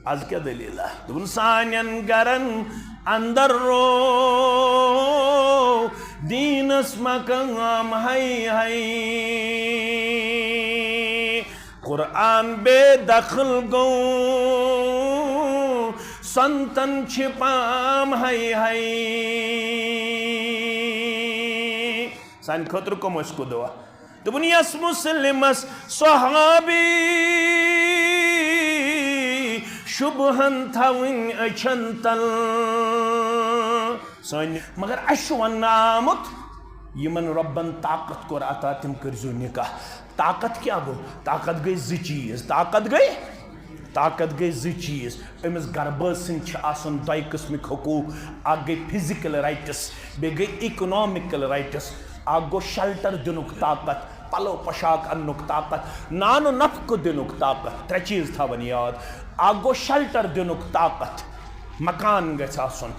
آج کیا دلیل ہے دبن سانین گرن اندر رو دین اس مقام ہے قرآن بے دخل گو سنتن چھپام ہے سان خطر کم اس کو دعا دبن یس مسلمس صحابی شبہن تھاوین اچھن تل مگر اشو ونامت یمن ربن طاقت کور عطا تم کرزو نکاح طاقت کیا گو طاقت گئی زی چیز طاقت گئی زی چیز امس گرباز سن آسن دائی قسمک حقوق اگ گئی فزیکل رائٹس بے گئی اکنامکل رائٹس اگ گو شلٹر دنک طاقت پلو پشاک انک طاقت نان و نفق دنک طاقت 3 چیز تھاون یاد اگ گو شلٹر دنک طاقت مکان گژھِ آسن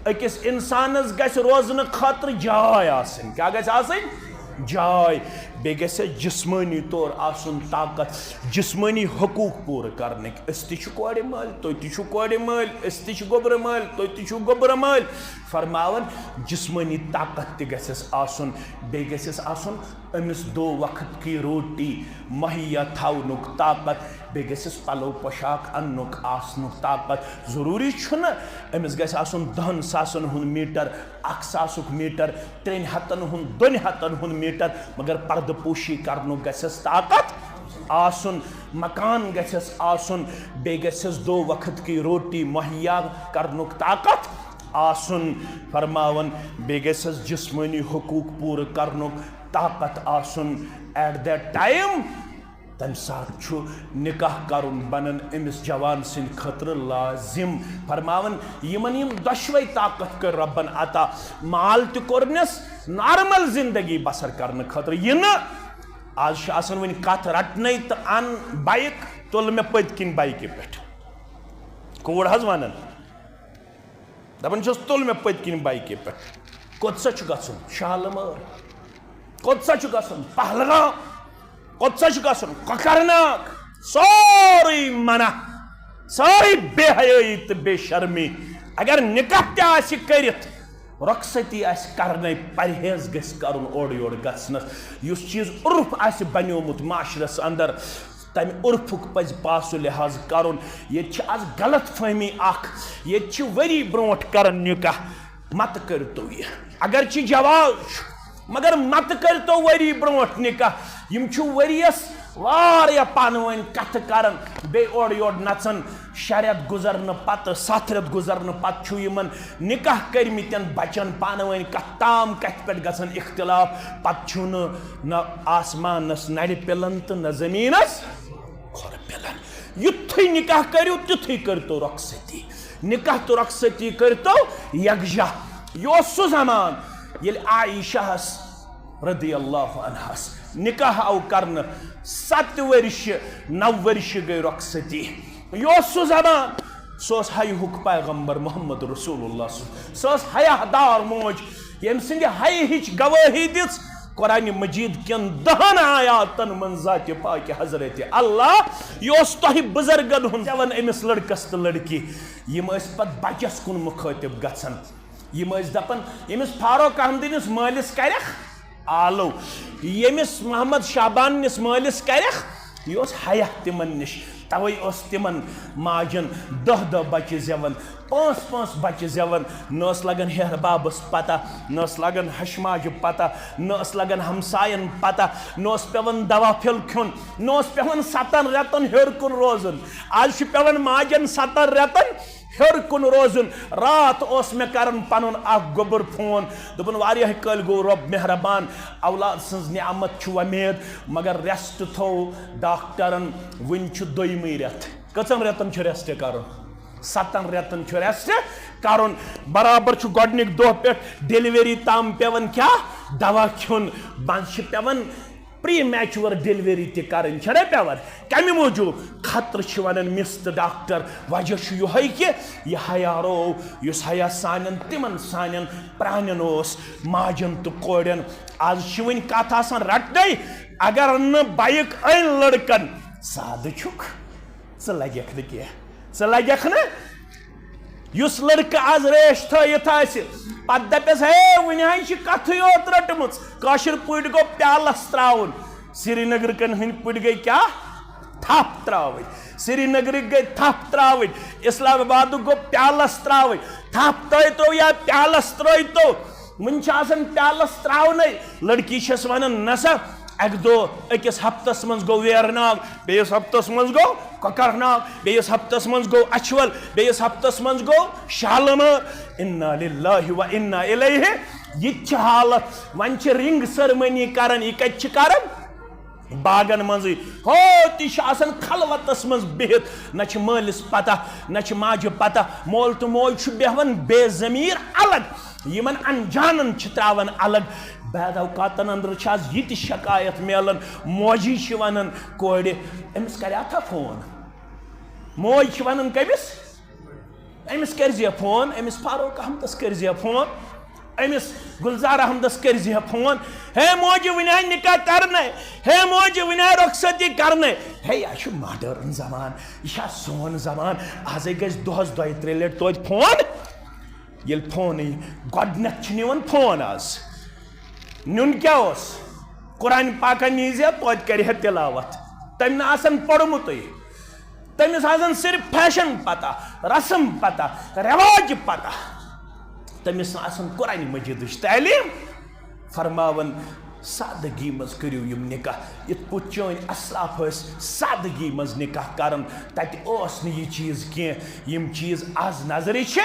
اکس انسانس گژھِ روزن خاطر جاے آسن کیا گژھِ آسن جاے بیٚیہِ گژھِ جسمٲنی طور آسن طاقت جسمٲنی حقوق پوٗرٕ کرنٕکۍ أسۍ تہِ چھِ کورِ مٲلۍ تُہۍ تہِ چھِو کورِ مٲلۍ أسۍ تہِ چھِ گوٚبرٕ مٲلۍ تُہۍ تہِ چھِو گوٚبرٕ مٲلۍ فرماون جسمٲنی طاقت تہِ گژھٮ۪س آسُن بیٚیہِ گژھٮ۪س آسُن أمِس 2 وقت کی روٹی مہیا تھاونُک طاقت بیٚیہِ گژھٮ۪س پلو پوشاک اننُک آسنُک طاقت ضروٗری چھُنہٕ أمِس گژھِ آسُن 10 ساسن ہُنٛد میٖٹر 1 ساسُک میٖٹر 3 ہتن ہُنٛد 2 ہتن ہُنٛد میٖٹر مگر پردٕ پوشی کرنُک گژھٮ۪س طاقت آسن مکان گژھٮ۪س آسن بیٚیہِ گژھٮ۪س 2 وقت کی روٹی مہیا کرنُک طاقت آسن فرماون بیٚیہِ گژھٮ۪س جسمٲنی حقوق پوٗرٕ کرنُک طاقت آسن ایٹ دیٹ ٹائم تمہ سات چھُ نکاح کرُن بنن امس جوان سٕنٛدِ خٲطرٕ لازم فرماون یمن یم دۄشوے طاقت کٔر ربن عطا مال تہِ کوٚرنس نارمل زندگی بسر کرنہٕ خٲطرٕ یہِ نہٕ آز چھُ آسان وۄنۍ کتھ رٹنے تہٕ ان بایک تُل مےٚ پٔتۍ کِنۍ بایکہِ پٮ۪ٹھ کوٗر حظ ونان دپان چھس تُل مےٚ پٔتۍ کِنۍ بایکہِ پٮ۪ٹھ کوٚت سا چھُ گژھُن شالمٲر کوٚت سا چھُ گژھُن پہلگام کوٚت سا چھُ گژھُن کۄکرناگ سورُے منع سٲری بے حیٲیی تہٕ بے شرمی اگر نکاح تہِ آسہِ کٔرِتھ رۄخصتی آسہِ کرنے پرہیز گژھِ کرُن اورٕ یورٕ گژھنس یُس چیٖز عرف آسہِ بنیومُت معاشرس اندر تمہِ عرفُک پزِ پاسہٕ لحاظ کرُن ییٚتہِ چھِ آز غلط فہمی اکھ ییٚتہِ چھِ ؤری برونٛٹھ کران نکاح متہٕ کٔرتو یہِ اگرچہِ جواز چھُ مگر متہٕ کٔرتو ؤری برونٛٹھ نکاح یم چھُ ؤرِیس واریاہ پانہٕ ؤنۍ کتھٕ کران بیٚیہِ اورٕ یورٕ نژان 6 رٮ۪تھ گُزرنہٕ پتہٕ 7 رٮ۪تھ گُزرنہٕ پتہٕ چھُ یمن نکاح کٔرمٕتٮ۪ن بچن پانہٕ ؤنۍ کتھ تام کتھِ پٮ۪ٹھ گژھان اختلاف پتہٕ چھُنہٕ نہ آسمانس نرِ پِلان تہٕ نہ زٔمیٖنس کھۄر پِلان یُتھُے نکاح کٔرِو تیُتھُے کٔرتو رۄخصتی نکاح تہٕ رۄخصتی کٔرتو یکجاہ یہِ اوس سُہ زمان ییٚلہِ عائشہس رضی اللہ عنہس نکاح آو کرنہٕ 7 ؤرشہِ 9 ؤرشہِ گٔے رۄخصتی یہِ اوس سُہ زمان سُہ اوس حیہُک پیغمبر محمد رسول اللہ سُہ ٲس حیا دار موج ییٚمہِ سٕنٛدِ حیہِ ہِچ گوٲہی دِژ قرآن مجید کٮ۪ن 10 آیاتن منٛز ذاتِ پاکہِ حضرت اللہ یہِ اوس تۄہہِ بُزرگن ہُنٛد دِوان أمِس لڑکس تہٕ لڑکی یِم ٲسۍ پتہٕ بچس کُن مُخٲطِب گژھان یِم ٲسۍ دپان ییٚمِس فاروق احمدٕنِس مٲلِس کرٮ۪کھ آلو ییٚمِس محمد شابانِس مٲلِس کرٮ۪کھ یہ حیا تمن نش توے تمن ماجن 10 بچہ زیون 5 بچہ زیون نس لگان ہیر بابس پتہ نس لگان ہشماج پتہ نس لگان ہمسائن پتہ نس پیون دوا پھل کھن نس پیون 7 رتن ہیر کن روزن آج پیون ماجن 7 رتن ہیر کن روزن رات اس میں کرن پنن اخ گوبر فون دپن واریاہ کل گو رب مہربان اولاد سنز نعمت چھ امید مگر ریسٹ تھو ڈاکٹرن ون چھ دویمے رت کچن رتن چھ ریسٹ کرن 7 رتن چھ ریسٹ کرن برابر چھ گڈنک دہ پہ ڈیلیوری تام پیون کیا دوا کھن بند چھ پیون پری میچور ڈیلیوری تہ کرن چھڑے پیور کمی موجود خطر چھ ونن مست ڈاکٹر وجہ چھ یہ کہ یہ حیا رو یس حیا سانن تمن سانن پرانن اوس ماجن تو کوڑن آج چھ ون کتھ آسان رٹنے اگر نہ بائک این لڑکن سادہ چھک ژٕ لگیکھ نہ کینٛہہ ژٕ لگیکھ نہ یس لڑکہ آز ریش تھٲیِتھ آسہِ پتہٕ دپیس ہے وٕنہِ ہاے چھِ کتھٕے یوت رٔٹمٕژ کٲشِر پٲٹھۍ گوٚو پیالس تراوُن سری نگر کن ہٕنٛدۍ پٲٹھۍ گٔے کیٛاہ تھپھ تراوٕنۍ سری نگرٕکۍ گٔے تھپھ تراوٕنۍ اسلام آبادُک گوٚو پیالس تراوٕنۍ تھپھ ترٲیتو یا پیالس ترٲیتو وٕنہِ چھِ آسان پیالس تراونٕے لڑکی چھس ونان نسا اکہ دۄہ أکِس ہفتس منٛز گوٚو ویرناگ بیٚیِس ہفتس منٛز گوٚو کۄکرناگ بیٚیِس ہفتس منٛز گوٚو اچھول بیٚیِس ہفتس منٛز گوٚو شالمٲر انا للہ و انا الیہ یہ چھِ حالت وۄنۍ چھِ رنگ سرمنی کران یہ کتہِ چھِ کران باغن منٛزٕے ہو تہِ چھِ آسان خلوتس منٛز بِہِتھ نہ چھِ مٲلِس پتہ نہ چھِ ماجہِ پتہ مول تہٕ موج چھُ بیہوان بے ضمیٖر الگ یمن انجانن چھِ تراوان الگ بعد اوقاتن اندر چھ آز یہ شکایت میلان موجی چھ ونان کورِ امس کریا تھا فون موج چھ ونان کمس امس کرزیا فون امس فاروق احمدس کرزیا فون امس گلزار احمدس کرزیا فون ہے موجی ونیا نکاح کرنے ہے موجی ونیا رخصتی کرنے ہے یہ ماڈرن زمان یہ سون زمان آز گژھِ دۄہس 2-3 لٹہِ توتہِ فون ییٚلہِ فونٕے گۄڈنیٚتھ چھِ نِوان فون آز نیون کیا اس قرآن پاکا نیزیا توت کرے تلاوت تم نہ آسان پڑھمتٕے تمس آسان صرف فیشن پتہ رسم پتہ رواج پتہ تمس نہ آسان قرآن مجیدٕچ تعلیم فرماون سادگی مز کریو یم نکاح یت پوت چون اسلاف اس سادگی مز نکاح کرن تت اوس نہ یہ چیز کینٛہہ یم چیز آز نظرِ چھِ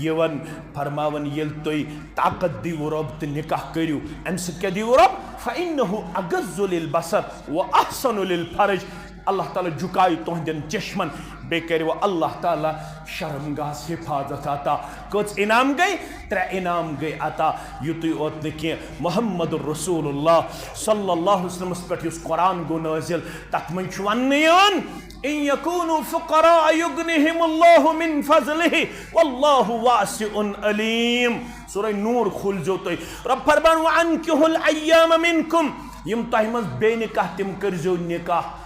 یون فرماون یل توی طاقت دیو رب تو نکاح کریو ام سۭتۍ کیا دیو رب فإنه أغض للبصر وأحسن للفرج اللہ تعالیٰ جھکایو تہندین چشمن بے کریو اللہ تعالیٰ شرمگاہس حفاظت عطا کٔژ انعام گئی 3 انعام گئی عطا یُتُے اوت نہٕ کینٛہہ محمد رسول اللہ صلی اللہ علیہ وسلم پٮ۪ٹھ یُس قرآن گوٚو نٲزِل تتھ منٛز چھُ وننہٕ یِوان ان يكونوا فقراء يغنيهم الله من فضله والله واسع عليم سورہ نور کھولزو تُہۍ رب فرمان وانكحوا الايام منكم یم تۄہہِ منٛز بے نکاح تِم کٔرزیو نکاح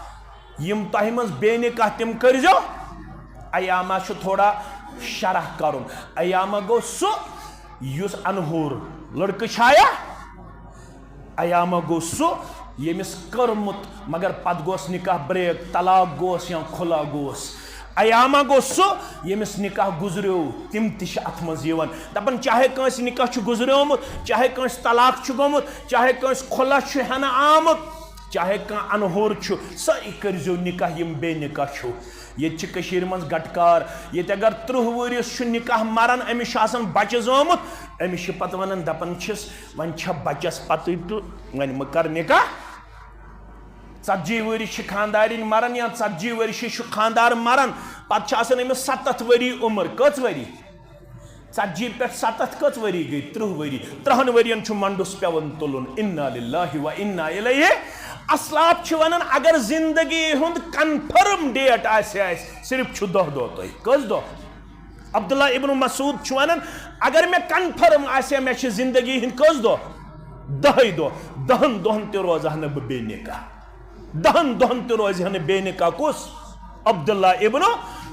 یم تۄہہِ منٛز بے نکاح تِم کٔرزیو ایاما چھُ تھوڑا شرح کرُن ایاما گوٚو سُہ یُس انہور لڑکہٕ چھایا ایاما گوٚو سُہ ییٚمِس کٔرمُت مگر پتہٕ گوس نکاح بریک طلاق گوس یا کھُلا گوس ایاما گوٚو سُہ ییٚمِس نکاح گُزریو تِم تہِ چھِ اتھ منٛز یِوان دپان چاہے کٲنٛسہِ نکاح چھُ گُزریومُت چاہے کٲنٛسہِ طلاق چھُ گوٚمُت چاہے کٲنٛسہِ کھُلا چھُ ہٮ۪نہٕ آمُت چاہے کانٛہہ انہور چھُ سٲری کٔرزیو نکاح یم بے نکاح چھُ ییٚتہِ چھِ کٔشیٖرِ منٛز گٹکار ییٚتہِ اگر 30 ؤرِیَس چھُ نکاح مران أمِس چھُ آسان بچہِ زامُت أمِس چھِ پتہٕ ونان دپان چھِس وۄنۍ چھا بچس پتٕے تہٕ وۄنۍ مہٕ کر نکاح 40 ؤری چھِ خاندارِنۍ مران یا 40 ؤری چھُ خاندار مران پتہٕ چھِ آسان أمِس 7 ؤری عمر کٔژ ؤری 40 پٮ۪ٹھ 7 کٔژ ؤری گٔے 30 ؤری 30 ؤرین چھُ منڈُس پیوان تُلُن انا للہ و انا الیہ اسلاف چھِ ونان اگر زندگی ہُنٛد کنفرم ڈیٹ آسہِ اسہِ صرف چھُ 10 دۄہ تۄہہِ کٔژ دۄہ عبداللہ ابن مسعود چھُ ونان اگر مےٚ کنفرم آسہِ مےٚ چھِ زندگی ہٕنٛدۍ کٔژ دۄہ 10 دۄہ 10 دۄہن تہِ روزٕ ہا نہٕ بہٕ بے نکاح 10 دۄہن تہِ روزِ ہا نہٕ بے نکاح کُس عبداللہ ابن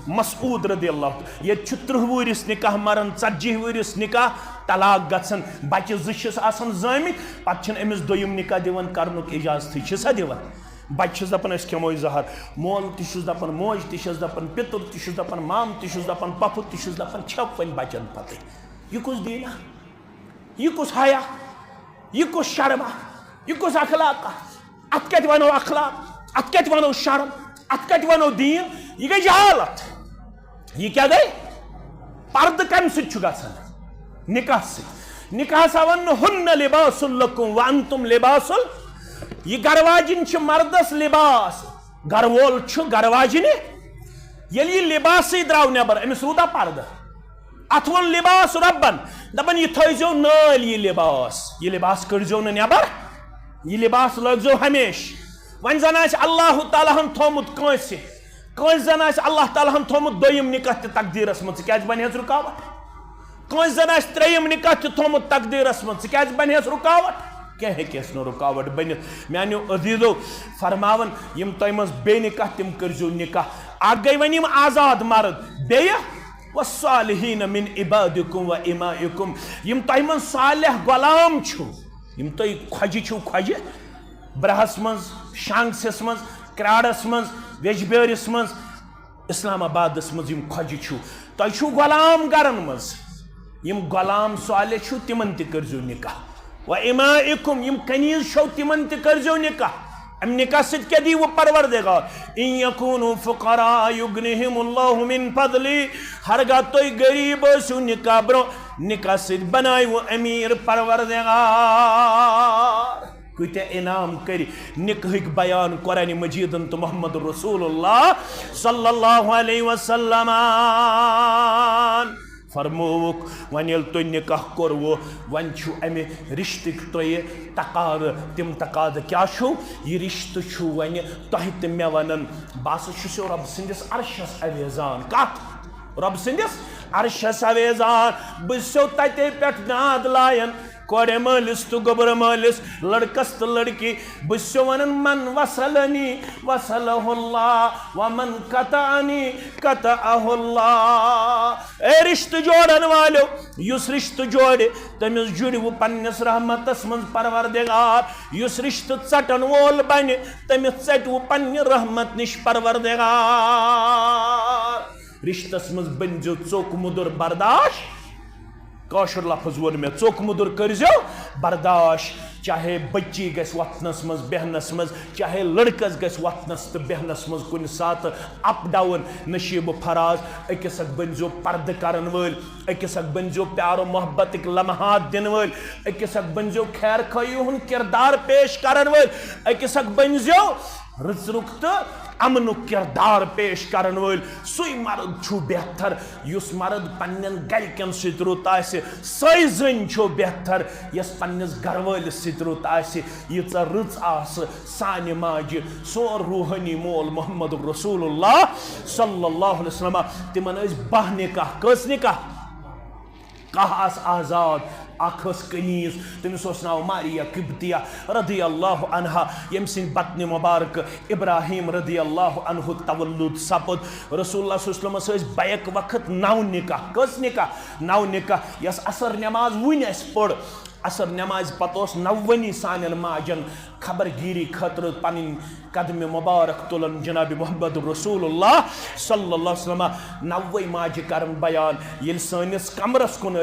مسعود رضی اللہ ییٚتہِ چھُ 30 ؤرِس نکاح مران 40 ؤرِس نکاح طلاق گژھان بچہِ 2 چھِس آسان زٲمٕتۍ پتہٕ چھِنہٕ أمِس دوٚیِم نکاح دِوان کرنُک اجازتٕے چھِسا دِوان بچس دپان اس کھمو زہر مول تشس دپان موج تشس دپان پتر تشس دپان مام تشس دپان پپو تشس دپان چھپ ون بچن پتہ یہ کس دینا یہ کس حیا یہ کس شرما یہ کس اخلاق ات کت ونو اخلاق ات کت ونو شرم ات کت ونو دین یہ گئی جہالت یہ کیا گئی پرد کم ست گھان نکاح ست نکاح سا ون ہن لباس لکم وانتم لباس یہ گھر واجن مردس لباس گھر وول گھر واجن یل یہ لباس درو نبر امس رودا پرد ات ون لباس ربن دپن یہ تھو نال یہ لباس کرزو نبر یہ لباس لگزو ہمیش ون زن اللہ تعالیٰ ہن تھومت کنس زن اللہ تعالیٰ ہن تھومت دویم نکاح تقدیرس من ژٕ بنیس رکاوٹ کنس زن تریم نکاح تھومت تقدیرس من ژٕ بنیس رکاوٹ کیا ہیکس نو رکاوٹ بنت میانو عزیزو فرماون یم تہ مز بے نکاح تم کرزو نکاح اگ گئی ون یم آزاد مرد بیہ والصالحین من عبادکم و امائکم یم تہ من صالح غلام چھو یم تہ کھوجہ چھو کھوجہ برہس مز شانگسس مز کراڑس مز ویجبیرس مز اسلام آبادس مز یم کھوجہ چھو تہ چھو غلام گرن مز یم غلام صالح چھو تمن تہ کرزو نکاح و امائکم یم کنیز چھو تمن تہ کرزو نکاح ام نکاح ست کیا دیو پروردگار ان یکونوا فقراء یغنہم اللہ من فضلی ہرگاہ توی غریب ٲسِو نکاح برو نکاح ست بنایو امیر پروردگار کتیا انعام کری نکاحک بیان قرآن مجیدن تو محمد رسول اللہ صلی اللہ علیہ وسلم فرموک ون یل تو نکاح کرو ون چھو امی رشتک تو یہ تقاض تم تقاض کیا چھو یہ رشتہ چھو ون تہ تہ مے ونن بس چھسو رب سندس عرشس اویزان کت رب سندس عرشس اویزان بسو تتے پٹھ ناد لائن کوڑے مالس تو گبر مالس لڑکس تو لڑکی بسو ونن من وصلنی وصلہ اللہ ومن قطعنی قطعہ اللہ اے رشتہ جوڑن والو یس رشتہ جوڑے تمس جڑو پنس رحمتس من پروردگار یس رشتہ ژٹن وول بنہ تمس ژٹو پنہ رحمت نش پروردگار رشتس من بنزو ژوک مدر برداشت کاشر لفظ وون میں ژوک مدر کرزو برداشت چاہے بچی گس وتنس مز بہنس مز چاہے لڑکس گس وتنس تو بہنس مز کن سات اپ ڈاؤن نشیب و فراز اکس اک بنزو پرد کرن ول اکس اک بنزو پیار و محبت لمحات دن ول اکس اک بنزو خیر خواہی ہن کردار پیش کرن ول اکس اک بنزو رز رخت امن کردار پیش کرن ول سوی مرد چھو بہتر یس مرد پنن گرکن ست رت آسہ سوی زن چھو بہتر یس پنس گھر والس ست رت آسہ ییژا رٕژ آسہ سانہ ماجہ سون روحانی مول محمد رسول اللہ صلی اللہ علیہ وسلم تمن ٲسۍ 12 نکاح کٔژ نکاح کاہ آس آزاد اخ کنیز تمس ناو ماریا قبطیہ رضی اللہ عنہا یم سن بطن مبارک ابراہیم رضی اللہ عنہ تولد سپد رسول اللہ صلی اللہ علیہ وسلم بیک وقت 9 نکاح کس نکاح 9 نکاح یس اثر نماز ون اس پڑ اثر نماز پتہ نونی سان ماجن خبر گیری خطر پن قدم مبارک تلن جناب محمد رسول اللہ صلی اللہ علیہ وسلم 9 ماجہ کرن بیان یل سانس کمرس کن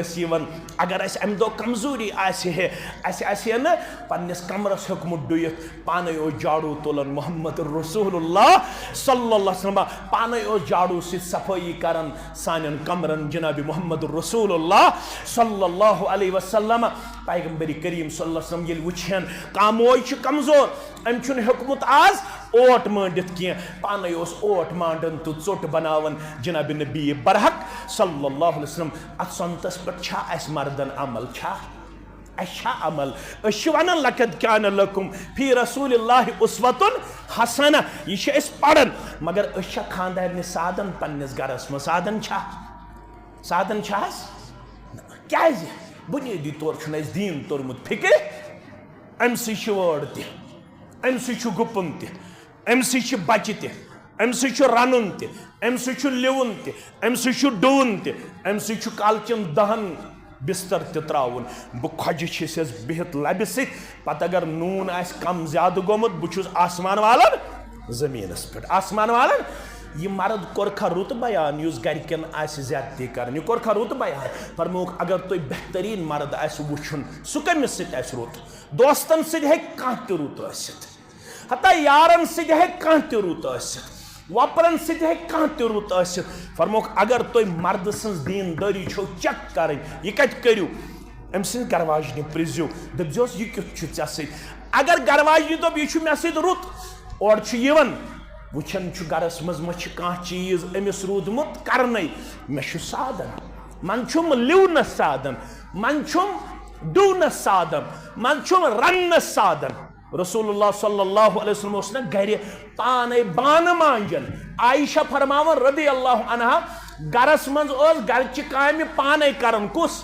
اگر اس ام دو کمزوری آسہ ہے نا پنس کمرس حکمت ڈیت پانے او جاڑو تلن محمد رسول اللہ صلی اللہ علیہ وسلم پانے او جاڑو سی صفائی کرن سان کمرن جناب محمد رسول اللہ صلی اللہ علیہ وسلم پیغمبر کریم صلی اللہ علیہ وسلم یل وچھن کاموئی چھ کمزور ام چھن حکمت آز اوٹ مانڈت کی پانے اس اوٹ مانڈن تو ژوٹ بناون جناب نبی برحق صلی اللہ علیہ وسلم ات سنتس پر چھا اس مردن عمل چھا اچھا عمل اشوان لقد کان لکم فی رسول اللہ اسوۃ حسنہ یہ چھ اس پڑھن مگر اچھا خاندار سادن پنس گرس میں سادن چھاس کیا بنیادی طور چھُنہٕ دین تورمت فکر ام سی وٲر تہِ ام سی گُپن تہِ ام سی بچہ تہِ ام سی رنن تہِ ام سی لیون تہِ ام سی ڈوُن تہِ ام سی کالچن دہن بستر تراؤن بہ کھجہ چھس بہت لبہ ست پتہ اگر نون آس کم زیادہ گومت بچھس آسمان والن زمینس پہ آسمان والن یہ مرد کورکھا رت بیان اس گرکن آس زیادتی کرن یہ کورکھا رت بیان فرموک اگر تھی بہترین مرد آس وچھن سہ کمس ست آس رت دوستن ست ہیکہ کانہہ تہ رت ٲسِتھ حتیٰ یارن ست ہیکہ کانہہ تہ رت ٲسِتھ وپرن ست ہیکہ کانہہ تہ رت ٲسِتھ فرموک اگر تھی مرد سٕنٛز دیندٲری چھو چیک کرٕنۍ یہ کتہِ کٔرِو أمۍ سٕنٛز گرواجنہِ پرٛژھزیو دٔپزیوس یہِ کیُتھ چھُ ژےٚ سۭتۍ اگر گرواجنہِ دوٚپ یہِ چھُ مےٚ سۭتۍ رُت اورٕ چھُ یِوان وچھان چھُ گرس منٛز ما چھُ کانٛہہ چیٖز أمِس روٗدمُت کرنَے مےٚ چھُ سادن من چھُم لِونس سادن من چھُم ڈوٗنس سادن من چھُم رننس سادن رسول اللہ صلی اللہ علیہ وسلم اوس نا گرِ پانے بانہٕ مانجان عائشہ فرماون رضی اللہ عنہا گرس منٛز اوس گرچہِ کامہِ پانے کران کُس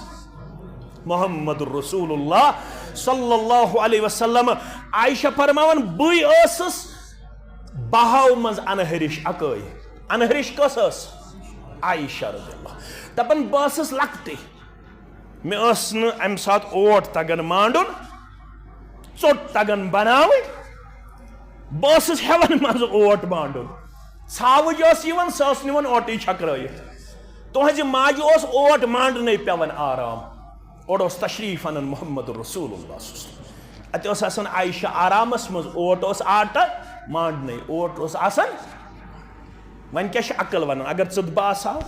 محمد رسول اللہ صلی اللہ علیہ وسلم عائشہ فرماون بٕے ٲسٕس بہو مز انہرش اکٲے انہرش کس ٲس عائشہ رضی اللہ دپان بہٕ ٲسٕس لۄکٹٕے مےٚ ٲس نہٕ اَمہِ ساتہٕ اوٹ تگان مانڈُن ژوٚٹ تگان بناوٕنۍ بہٕ ٲسٕس ہٮ۪وان منٛزٕ اوٹ مانڈُن ژھاوٕج ٲس یِوان سۄ ٲس نِوان اوٹٕے چھکرٲیِتھ تُہنٛزِ ماجہِ اوس اوٹ مانڈنَے پٮ۪وان آرام اورٕ اوس تشریٖف اَنان محمد رسول اللہ اَتہِ ٲس آسان عائشہ آرامس منٛز اوٹ اوس آٹہٕ مانڈنَے اوٹ اوس آسان وۄنۍ کیٛاہ چھِ عقل وَنان اگر ژٕت بہٕ آسہٕ ہا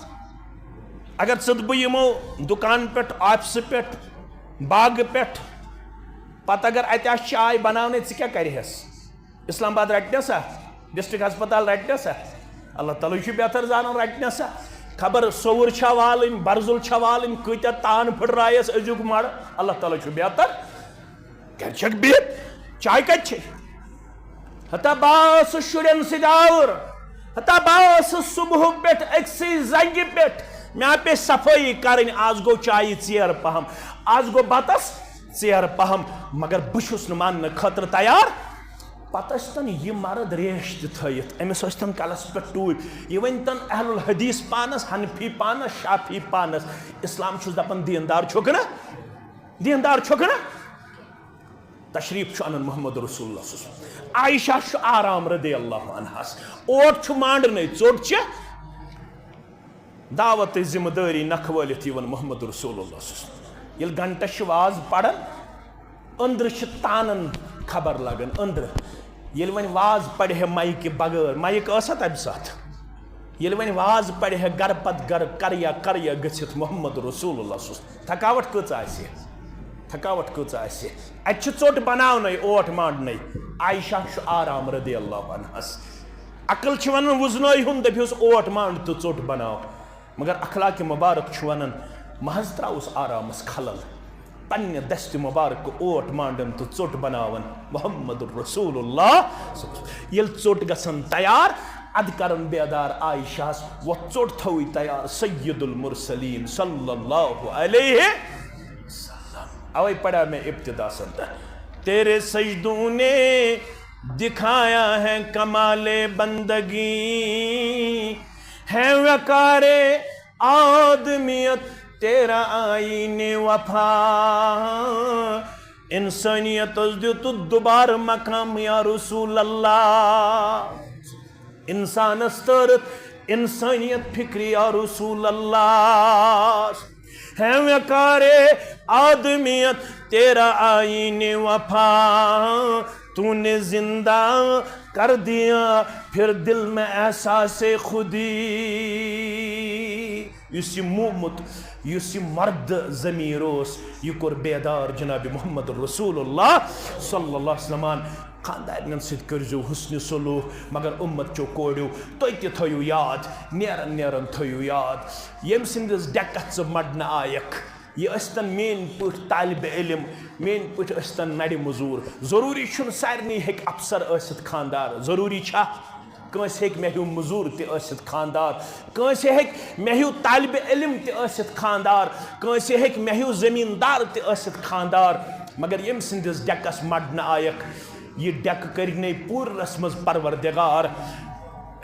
اگر ژٕت بہٕ یِمو دُکان پٮ۪ٹھ آفسہٕ پٮ۪ٹھ باغہٕ پٮ۪ٹھ پتہٕ اگر اَتہِ آسہِ چاے بناونَے ژٕ کیٛاہ کَرِہَس اسلام آباد رٹنسا ڈسٹرک ہسپتال رٹنسا اللہ تعالیٰ چھُ بہتر زانان رٹنسا خبر سوٚوُر چھا والٕنۍ برزُل چھا والٕنۍ کۭتیاہ تان پھٕٹرایس أزیُک مر اللہ تعالیٰ چھُ بہتر گرِ چھکھ بِہِتھ چاے کتہِ چھے ہتا بہٕ ٲسٕس شُرٮ۪ن سۭتۍ آوُر ہتا بہٕ ٲسٕس صبحہٕ پٮ۪ٹھ أکسٕے زنگہِ پٮ۪ٹھ مےٚ پیٚیہِ صفٲیی کرٕنۍ آز گوٚو چایہِ ژیر پہم آز گوٚو بتس ژیر پہم مگر بہٕ چھُس نہٕ ماننہٕ خٲطرٕ تیار پتہٕ ٲسۍتن یہِ مرد ریش تہِ تھٲیِتھ أمِس ٲسۍتن کلس پٮ۪ٹھ ٹوٗپۍ یہِ ؤنۍتن اہل الحدیث پانس حنفی پانس شافی پانس اسلام چھُس دپان دیندار چھُکھ نا دیندار چھُکھ نا تشریٖف چھُ انان محمد رسول اللہ صلی اللہ علیہ وسلم عائشہ چھُ آرام رضی اللہ عنہس اوٹ چھُ مانڈنَے ژوٚٹ چھِ دعوتٕچ ذمہٕ دٲری نکھٕ وٲلِتھ یِوان محمد رسول اللہ صلی اللہ علیہ وسلم ییٚلہِ گھنٹس چھِ واز پران أنٛدرٕ چھِ تانن خبر لگان أنٛدرٕ ییٚلہِ وۄنۍ واز پرِ ہے مایکہِ بغٲر مایک ٲسا تمہِ ساتہٕ ییٚلہِ وۄنۍ واز پرِ ہے گرٕ پتہٕ گرٕ کریا کریا گٔژھِتھ محمد رسول اللہ صلی اللہ علیہ وسلم تھکاوٹ کۭژاہ آسہِ تھکاوٹ کۭژاہ آسہِ اتہِ چھِ ژوٚٹ بناونَے اوٹ مانڈنَے عائشہ چھُ آرام رضی اللہ عنہس عقل چھِ ونان وُزنٲیہُن دٔپۍہوٗس اوٹ مانڈ تہٕ ژوٚٹ بناو مگر اخلاقِ مبارک چھُ ونان محض تراوُس آرامس خلل پننہِ دستہِ مبارک اوٹ مانڈن تہٕ ژوٚٹ بناون محمد رسول اللہ ییٚلہِ ژوٚٹ گژھان تیار ادٕ کرن بیدار عائشہس وۄنۍ ژوٚٹ تھوٕے تیار سید المرسلین صلی اللہ علیہ اوے پڑھا میں ابتدا سے تیرے سجدوں نے دکھایا ہے کمال بندگی ہے وقار آدمیت تیرا آئین وفا انسانیت دیت دوبار مقام یا رسول اللہ انسان استرت انسانیت فکری یا رسول اللہ ہے وقار آدمیت تیرا آئین وفا تو نے زندہ کر دیا پھر دل میں احساس خودی یُس یہِ مومُت یُس یہِ مرد ضمیٖر اوس یہِ کوٚر بیدار جناب محمد رسول اللہ صلی اللہ علیہ وسلم خاندارنٮ۪ن سۭتۍ کٔرۍزیو حُسنہِ سلوٗک مگر اُمت چو کوریو تُہۍ تہِ تھٲیِو یاد نیرن نیرن تھٲیِو یاد ییٚمہِ سٕنٛدِس ڈٮ۪کس ژٕ مڈنہٕ آیکھ یہِ ٲسۍتن میٛٲنۍ پٲٹھۍ طالبہِ علم میٛٲنۍ پٲٹھۍ ٲسۍتن نرِ موٚزوٗر ضروٗری چھُنہٕ سارنٕے ہیٚکہِ افسر ٲسِتھ خاندار ضروٗری چھا کٲنٛسہِ ہیٚکہِ مےٚ ہیوٗ موٚزوٗر تہِ ٲسِتھ خاندار کٲنٛسہِ ہیٚکہِ مےٚ ہیوٗ طالبہِ علم تہِ ٲسِتھ خاندار کٲنٛسہِ ہیٚکہِ مےٚ ہیوٗ زٔمیٖندار تہِ ٲسِتھ خاندار مگر ییٚمہِ سٕنٛدِس ڈٮ۪کس مڈنہٕ آیکھ یہِ ڈٮ۪کہٕ کٔرنَے پوٗرس منٛز پروردگار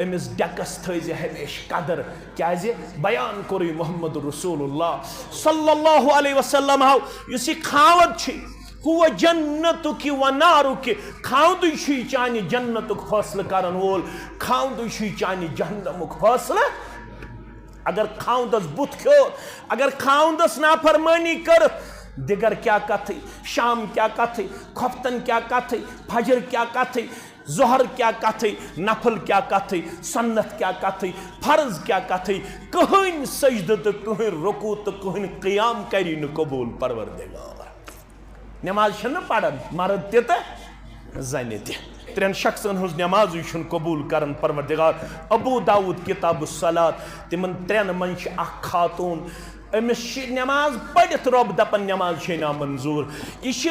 امس ڈیکس تھیزِ ہمیش قدر کیازِ بیان کوٚرُے محمد رسول اللہ صلی اللہ علیہ وسلم یُس یہِ کھاوَد چھِ ہوا جنتُک و نارُک کھاوندٕے چھُے چانہِ جنتُک فٲصلہٕ کرن وول کھاوندٕے چھُے چانہِ جہنمُک فٲصلہٕ اگر کھاوندس بُتھ کھیوٚو اگر کھاوندس نافرمٲنی کٔرٕتھ دِگر کیا کتھٕے شام کیا کتھٕے کھۄفتن کیا کتھٕے فجر کیا کتھٕے ظہر کیا کتھٕے نفل کیا کتھٕے سنت کیا کتھٕے فرض کیا کتھٕے کٕہٕنۍ سجدٕ تہٕ کٕہٕنۍ رکوع تہٕ کٕہٕنۍ قیام کری نہٕ قبوٗل پروردگار نماز چھنہٕ پران مرد تہِ تہٕ زنہِ تہِ ترٛٮ۪ن شخصن ہٕنٛز نمازٕے چھُنہٕ قبوٗل کران پروردگار ابوٗ داوٗد کتاب الصلاۃ تِمن ترٛٮ۪ن منٛز چھِ اکھ خاتوٗن امس نماز پڑھت رب دپان نماز چھے نامنظور یہ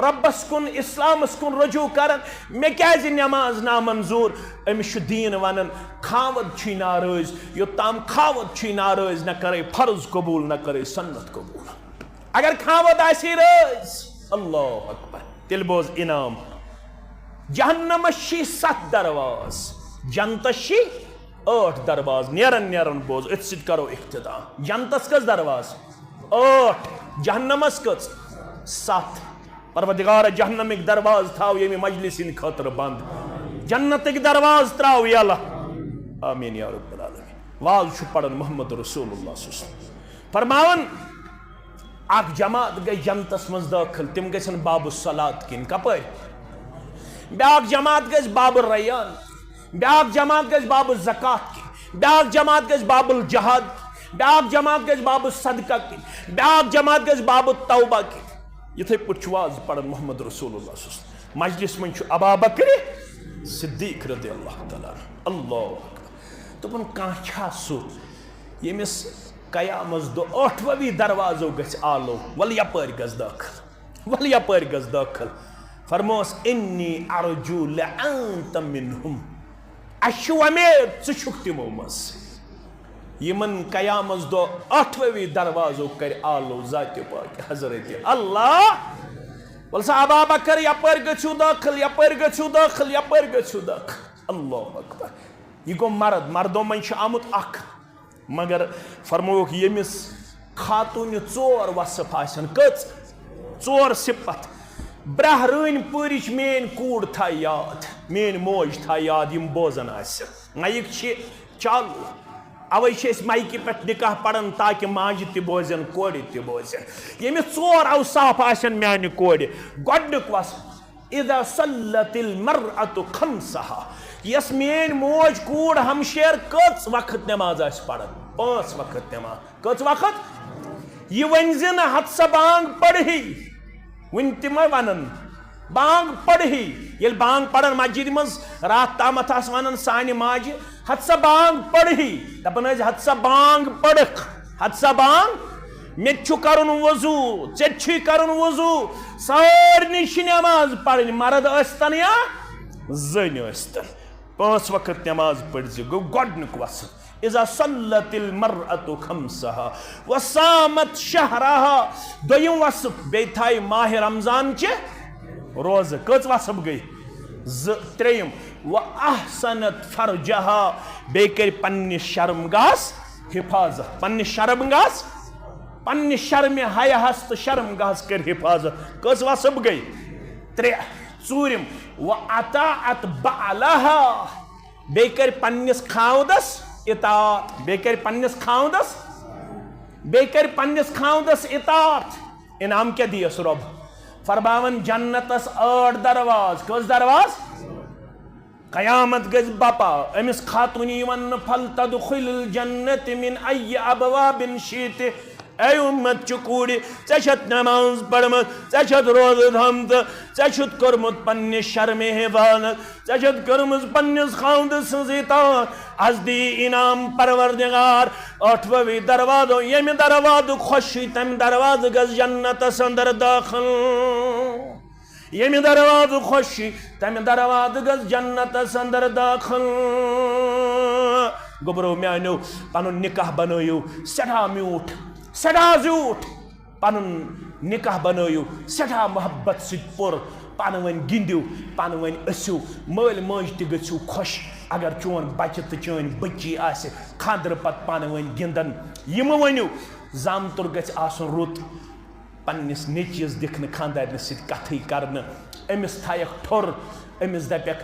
ربس کن اسلامس کن رجوع کران مے کیازِ نماز نامنظور امس دین ونان کھاوت چھی ناراض یوتام کھاوت چھی ناراض نہ کرے فرض قبول نہ کرے سنت قبول اگر کھاوت آسی راض اللہ اکبر تیل بوز انعام جہنمس چھی 7 درواز جنتس چھی 8 درواز نیرن بوز ات سۭتۍ کرو اختتام جنتس کس درواز 8 جہنمس کس 7 پروردگار جہنمک درواز تھاو ییٚمہِ مجلس ہٕنٛدِ خٲطرٕ بند جنتک درواز تراو یلہٕ آمین یا رب العالمین واز چھُ پران محمد رسول اللہ صلی اللہ علیہ وسلم فرماون اکھ جماعت گئی جنتس منٛز دٲخل تِم گژھن باب الصلاۃ کِنۍ کپٲرۍ بیاکھ جماعت گژھِ باب الریان بیاکھ جماعت گژھِ باب الزکات کِنۍ بیاکھ جماعت گژھِ باب الجہاد بیاکھ جماعت گژھِ باب الصدقہ کِنۍ بیاکھ جماعت گژھِ باب التوبہ کِنۍ یِتھے پٲٹھۍ چھُ واز پران محمد رسول اللہ صلی اللہ علیہ وسلم مجلس منٛز چھُ ابا بکر صدیق رضی اللہ تعالیٰ اللہ اکبر دوٚپُن کانٛہہ چھا سُہ ییٚمِس قیامس دۄہ 8وٕے دروازو گژھِ آلو وَلہٕ یپٲرۍ گژھ دٲخل فرموس انی ارجو لأنت منہم اَسہِ چھُ وۄمید ژٕ چھُکھ تِمو منٛز یِمن قیامس دۄہ 8وٕے دروازو کرِ آلو ذاتِ پاک حضرت اللہ وَلہٕ سا ابا بکر یپٲرۍ گٔژھِو دٲخل اللہ اکبر یہ گوٚو مردو منٛز چھُ آمُت اکھ مگر فرمووُکھ ییٚمِس خاتوٗنہِ 4 وصف آسن کٔژ 4 صفت برٛہرٲنۍ پٲرِچ میٲنۍ کوٗر تھایہِ یاد میٲنۍ موج تھایہِ یاد یِم بوزان آسن مایِک چھِ چالوٗ اوے چھِ أسۍ مایکہِ پٮ۪ٹھ نکاح پران تاکہِ ماجہِ تہِ بوزن کورِ تہِ بوزن ییٚمِس 4 اوصاف آسن میانہِ کورِ گۄڈنیُک وصف اذا صلت المرأة خمسها یس میٲنۍ موج کوٗر ہمشیر کٔژ وقت نماز آسہِ پران 5 وقت نماز کٔژ وقت یہ ونزِ نہٕ ہتہٕ سا بانگ پڑھی ون تہِ ما ونان بانگ پڑھی ییٚلہِ بانگ پران مسجد منٛز رات تامتھ آسہٕ ونان سانہِ ماجہِ ہتہٕ سا بانگ پڑھی دپان ٲسۍ ہتہٕ سا بانگ پڑھکھ ہتہٕ سا بانگ مےٚ تہِ چھُ کرُن وضوٗ ژےٚ تہِ چھُے کرُن وضوٗ سارنٕے چھِ نماز پرٕنۍ مرد ٲسۍتن یا زٔنۍ ٲسۍتن 5 وقت نماز پٔرزِ گوٚو گۄڈنیُک وصف اذا صلت المرأة خمسها وصامت شهرها دوٚیِم وصف بیٚیہِ تھایہِ ماہ رمضان چہِ روزٕ کٔژ وصف گٔے 2 ترٛیٚیِم واحسنت فرجها بیٚیہِ کٔرِ پننِس شرمگاہس حفاظت پننِس شرمگاہس پننہِ شرمہِ حیاہس تہٕ شرمگاہس کٔرِ حفاظت کٔژ وصف گٔے 3 ژوٗرِم واطاعت بعلها بیٚیہِ کٔرِ پننِس خاوندس اطاعت بیٚیہِ کٔرِ پننِس خاوندس اطاعت انعام کیٛاہ دِیس رۄب فرماون جنتس 8 درواز کٔژ درواز قیامت گژھِ بپا أمِس خاتوٗنہِ یِوان نہٕ فلتدخل الجنة من أي أبواب شئت اے اُمت چہِ کوٗرِ ژےٚ چھتھ نماز پٔرمٕژ ژےٚ چھتھ روزٕ تھٲمژٕ ژےٚ چھُتھ کوٚرمُت پننِس شرمہِ حفاظت ژےٚ چھتھ کٔرمٕژ پننِس خاوندٕ سٕنٛز اطاعت از دِیہِ انعام پروردگار 8وٕے دروازو ییٚمہِ دروازُک خۄش یی تمہِ دروازٕ گژھِ جنتس اندر دٲخل ییٚمہِ دروازُک خۄش یی تمہِ دروازٕ گژھِ جنتس اندر دٲخل گوٚبرو میانیو پنُن نکاح بنٲیِو سٮ۪ٹھاہ میوٗٹھ سٮ۪ٹھاہ زیوٗٹھ پنُن نکاح بنٲیِو سٮ۪ٹھاہ محبت سۭتۍ پوٚر پانہٕ ؤنۍ گِنٛدِو پانہٕ ؤنۍ ٲسِو مٲلۍ ماجہِ تہِ گٔژھِو خۄش اگر چون بچہ تو چون بچی آسہِ خاندر پتہٕ پانہٕ ؤنۍ گِنٛدان یہِ مہٕ ؤنِو زامتُر گژھِ آسُن رُت پنٛنِس نیٚچوِس دِکھ نہٕ خاندارنہِ سۭتۍ کتھٕے کرنہٕ أمِس تھایَکھ ٹھوٚر أمِس دپٮ۪کھ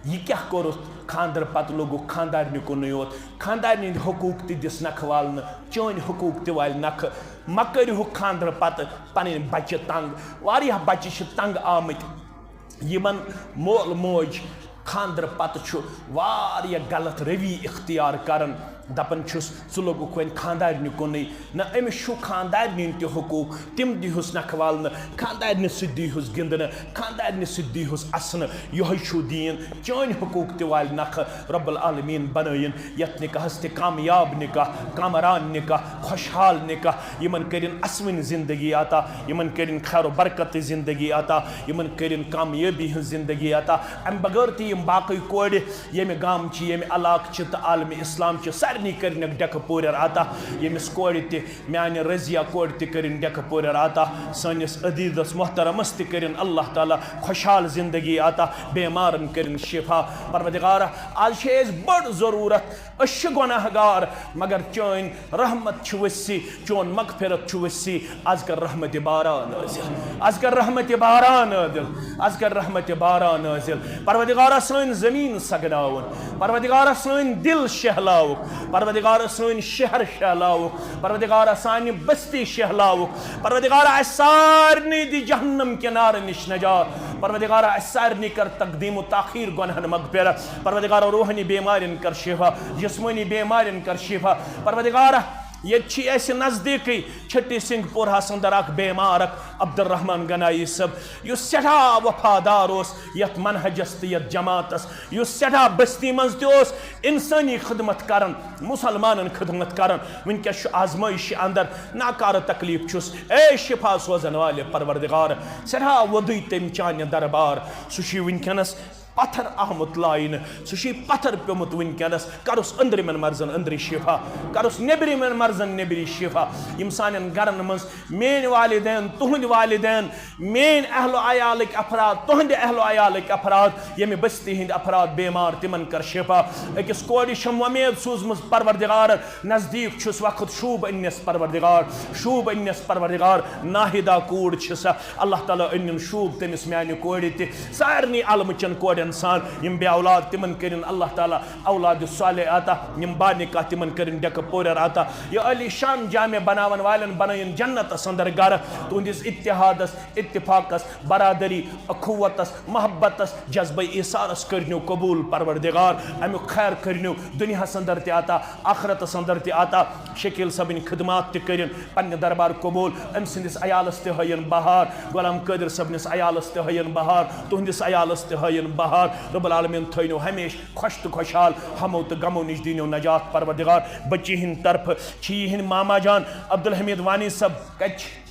یہ کیا کوٚرُتھ خاندر پتہٕ لوگُکھ خاندارنہِ کُنُے یوت خاندارنہِ ہٕنٛدۍ حقوٗق تہِ دِس نکھٕ والنہٕ چٲنۍ حقوٗق تہِ والہِ نکھٕ مہ کٔرِہُکھ خاندر پتہٕ پنٕنۍ بچہِ تنگ واریاہ بچہِ چھِ تنگ آمٕتۍ یِمن مول موج خاندر پتہٕ چھُ واریاہ غلط روی اختیار کران دپان چھُس ژٕ لوگُکھ وۄنۍ خاندارنہِ کُنُے نہ أمِس چھُ خاندارنہِ ہٕنٛدۍ تہِ حقوٗق تِم دیٖہُس نکھٕ والنہٕ خاندارنہِ سۭتۍ دیٖہُس گِنٛدنہٕ خاندارنہِ سۭتۍ دیٖہُس اَسنہٕ یِہوٚے چھُ دیٖن چٲنۍ حقوٗق تہِ والہِ نکھٕ رۄب العالمیٖن بنٲیِن یتھ نکاحس تہِ کامیاب نکاح کامران نکاح خۄشحال نکاح یِمن کٔرِنۍ اَسوٕنۍ زندگی عطا یِمن کٔرِنۍ خیر و برکتٕچ زندگی عطا یِمن کٔرِنۍ کامیٲبی ہٕنٛز زندگی عطا امہِ بغٲر تہِ یِم باقٕے کورِ ییٚمہِ گامچہِ ییٚمہِ علاقہٕ چہِ تہٕ عالمِ اِسلام چہِ سارنٕے کٔرنَکھ ڈیٚکہٕ پوٗرٮ۪ر عطا ییٚمِس کورِ تہِ میانہِ رضیہ کورِ تہِ کٔرِنۍ ڈیٚکہٕ پوٗرٮ۪ر عطا سٲنِس عدیٖدس محترمس تہِ کٔرِنۍ اللہ تعالیٰ خۄشحال زندگی عطا بیمارن کٔرِنۍ شفا پروردگارا آز چھِ اَسہِ بٔڑ ضروٗرت أسۍ چھِ گۄناہ گار مگر چٲنۍ رحمت چھِ ؤسیع چون مغفرت چھُ ؤسیع آز کر رحمتِ باران نٲزِل آز کر رحمتِ باران نٲزِل آز کر رحمتِ باران نٲزِل پروردگارا سٲنۍ زٔمیٖن سگناوُن پروردگارا سٲنۍ دِل شہلاوُکھ پروردگارا سٲنۍ شہر شہلاوُکھ پروردگارا سانہِ بستی شہلاوُکھ پروردگارا اَسہِ سارنٕے دِ جہنم کنارٕ نِش نجات پروردگارا اَسہِ سارنٕے کر تقدیٖم و تاخیر گۄنہن مغفرت پروردگارا روحانی بیمارٮ۪ن کر شفا جسمٲنی بیمارٮ۪ن کر شفا پروردگارا ییٚتہِ چھِ اَسہِ نزدیٖکٕے چھٹی سنگھ پورہس انٛدر اکھ بیمار اکھ عبدالرحمان گنایی صٲب یُس سٮ۪ٹھاہ وفادار اوس یتھ منہجس تہٕ یتھ جماعتس یُس سٮ۪ٹھاہ بستی منٛز تہِ اوس انسٲنی خدمت کران مسلمانن خدمت کران وٕنکیٚس چھُ آزمٲیشہِ انٛدر ناکارٕ تکلیٖف چھُس اے شفا سوزن والہِ پروردگار سٮ۪ٹھاہ وۄدُے تٔمۍ چانہِ دربار سُہ چھُے وٕنکیٚنس پتھر آمُت لاینہٕ سُہ چھُے پتھر پیوٚمُت وٕنکیٚنس کرُس أنٛدرِمٮ۪ن مرزن أنٛدری شفا کرُس نیٚبرِمٮ۪ن مرزن نیٚبری شفا یِم سانٮ۪ن گرن منٛز میٲنۍ والدین تُہنٛدۍ والدین میٲنۍ اہلو عیالٕکۍ افراد تُہنٛدِ اہلو عیالٕکۍ افراد ییٚمہِ بستی ہٕنٛدۍ افراد بیمار تِمن کر شفا أکِس کورِ چھم وۄمید سوٗزمٕژ پروردگار نزدیٖک چھُس وقت شوٗب أنِس پروردگار شوٗب أنِس پروردگار ناہِدا کوٗر چھِ سۄ اللہ تعالیٰ أنِن شوٗب تٔمِس میانہِ کورِ تہِ سارنٕے عالمٕچن کورٮ۪ن انسان یم بے اولاد تمن کرن اللہ تعالیٰ اولاد صالح عطا یم با نکاح تمن کرن ڈیٚکہٕ پوٗرٮ۪ر عطا یہ علی شان جامع بناون والٮ۪ن بنٲیِن جنتس انٛدر گرٕ تُہنٛدِس اتحادس اتفاقس برادری اخوتس محبتس جذبہ ایثارس کٔرنو قبوٗل پروردگار امیُک خیر کٔرنو دُنیاہس انٛدر تہِ عطا آخرتس انٛدر تہِ عطا شکیل صٲبٕنۍ خدمات تہِ کٔرِن پننہِ دربار قبوٗل أمۍ سٕنٛدِس عیالس تہِ ہٲیِن بہار غلام قٲدر صٲبنِس عیالس تہِ ہٲیِن بہار تُہنٛدِس عیالس تہِ ہٲیِن بہار رب العالمین تھٲینو ہمیشہ خۄش تہٕ خۄشحال ہمو تہٕ غمو نِش دیٖنو نجات پروردگار بچی ہٕنٛدِ طرفہٕ چھِ یِہٕنٛدۍ ماما جان عبدالحمید وانی صٲب کتہِ چھِ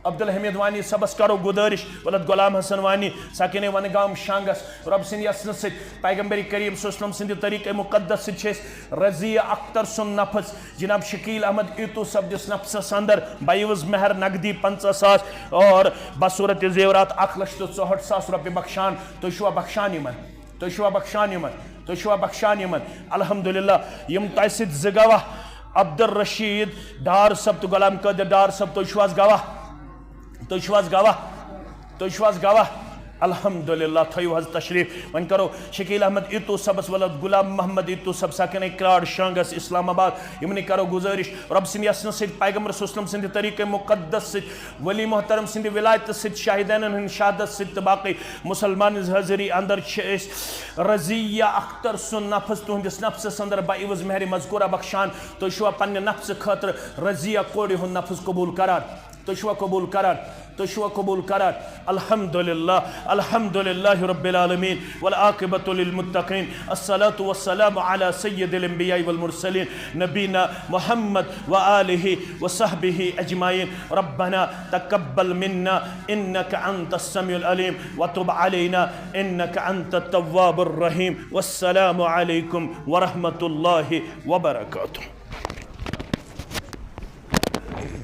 عبدالحمید وانی صٲبس کرو گُزٲرِش ولد غلام حسن وانی ساکِنے ونگام شانگس رب سٕنٛدِ یژنہٕ سۭتۍ پیغمبر کریم صلی اللہ علیہ وسلم سٕنٛدِ طریٖقے مُقدس سۭتۍ چھِ أسۍ رضیہ اختر سُنٛد نفس جناب شکیل احمد ایتو صٲب دِس نفسس انٛدر بعوض مہر نقدی 50,000 اور بصوٗرت زیورات 1,64,000 رۄپیہِ بخشان تُہۍ چھُوا بخشان یِمن تُہۍ چھُوا بخشان یِمن تُہۍ چھُوا بخشان یِمن الحمدللہ یِم تۄہہِ سۭتۍ زٕ گواہ عبدالرشید ڈار صٲب تہٕ غلام قٲدر ڈار صٲب تُہۍ چھِو حظ گواہ تُہۍ چھِو حظ گواہ تُہۍ چھِو حظ گواہ الحمدللہ تھٲیِو حظ تشریف وۄنۍ کرو شکیل احمد ایتو صٲبس ولد غلام محمد ایتو صٲب ساکِنے کراڑ شانگس اسلام آباد یِمنٕے کرو گُزٲرِش رب سٕنٛدِ یژنہٕ سۭتۍ پیغمبر صلی اللہ علیہ وسلم سٕنٛدِ طریٖقے مُقدس سۭتۍ ولی محترم سٕنٛدِ ولایتہٕ سۭتۍ شاہدینن ہٕنٛدِ شہادت سۭتۍ تہٕ باقٕے مُسلمان ہٕنٛز حٲضری انٛدر چھِ أسۍ رضیہ اختر سُنٛد نفس تُہنٛدِس نفسس انٛدر بعوض مہرِ مذکوٗرہ بخشان تُہۍ چھُوا پننہِ نفسہٕ خٲطرٕ رضیہ کورِ ہُنٛد نفس قبوٗل کران تُہۍ چھُوا قبوٗل کران تُہۍ چھُوا قبوٗل کران الحمدللہ الحمدللہ رب العالمین والعاقبۃ للمتقین الصلاۃ والسلام علی سید الانبیاء والمرسلین نبینا محمد وآلہ وصحبہ اجمعین ربنا تقبل منا انک انت السمیع العلیم وتب علینا انک انت التواب الرحیم والسلام علیکم ورحمۃ اللہ وبرکاتہ.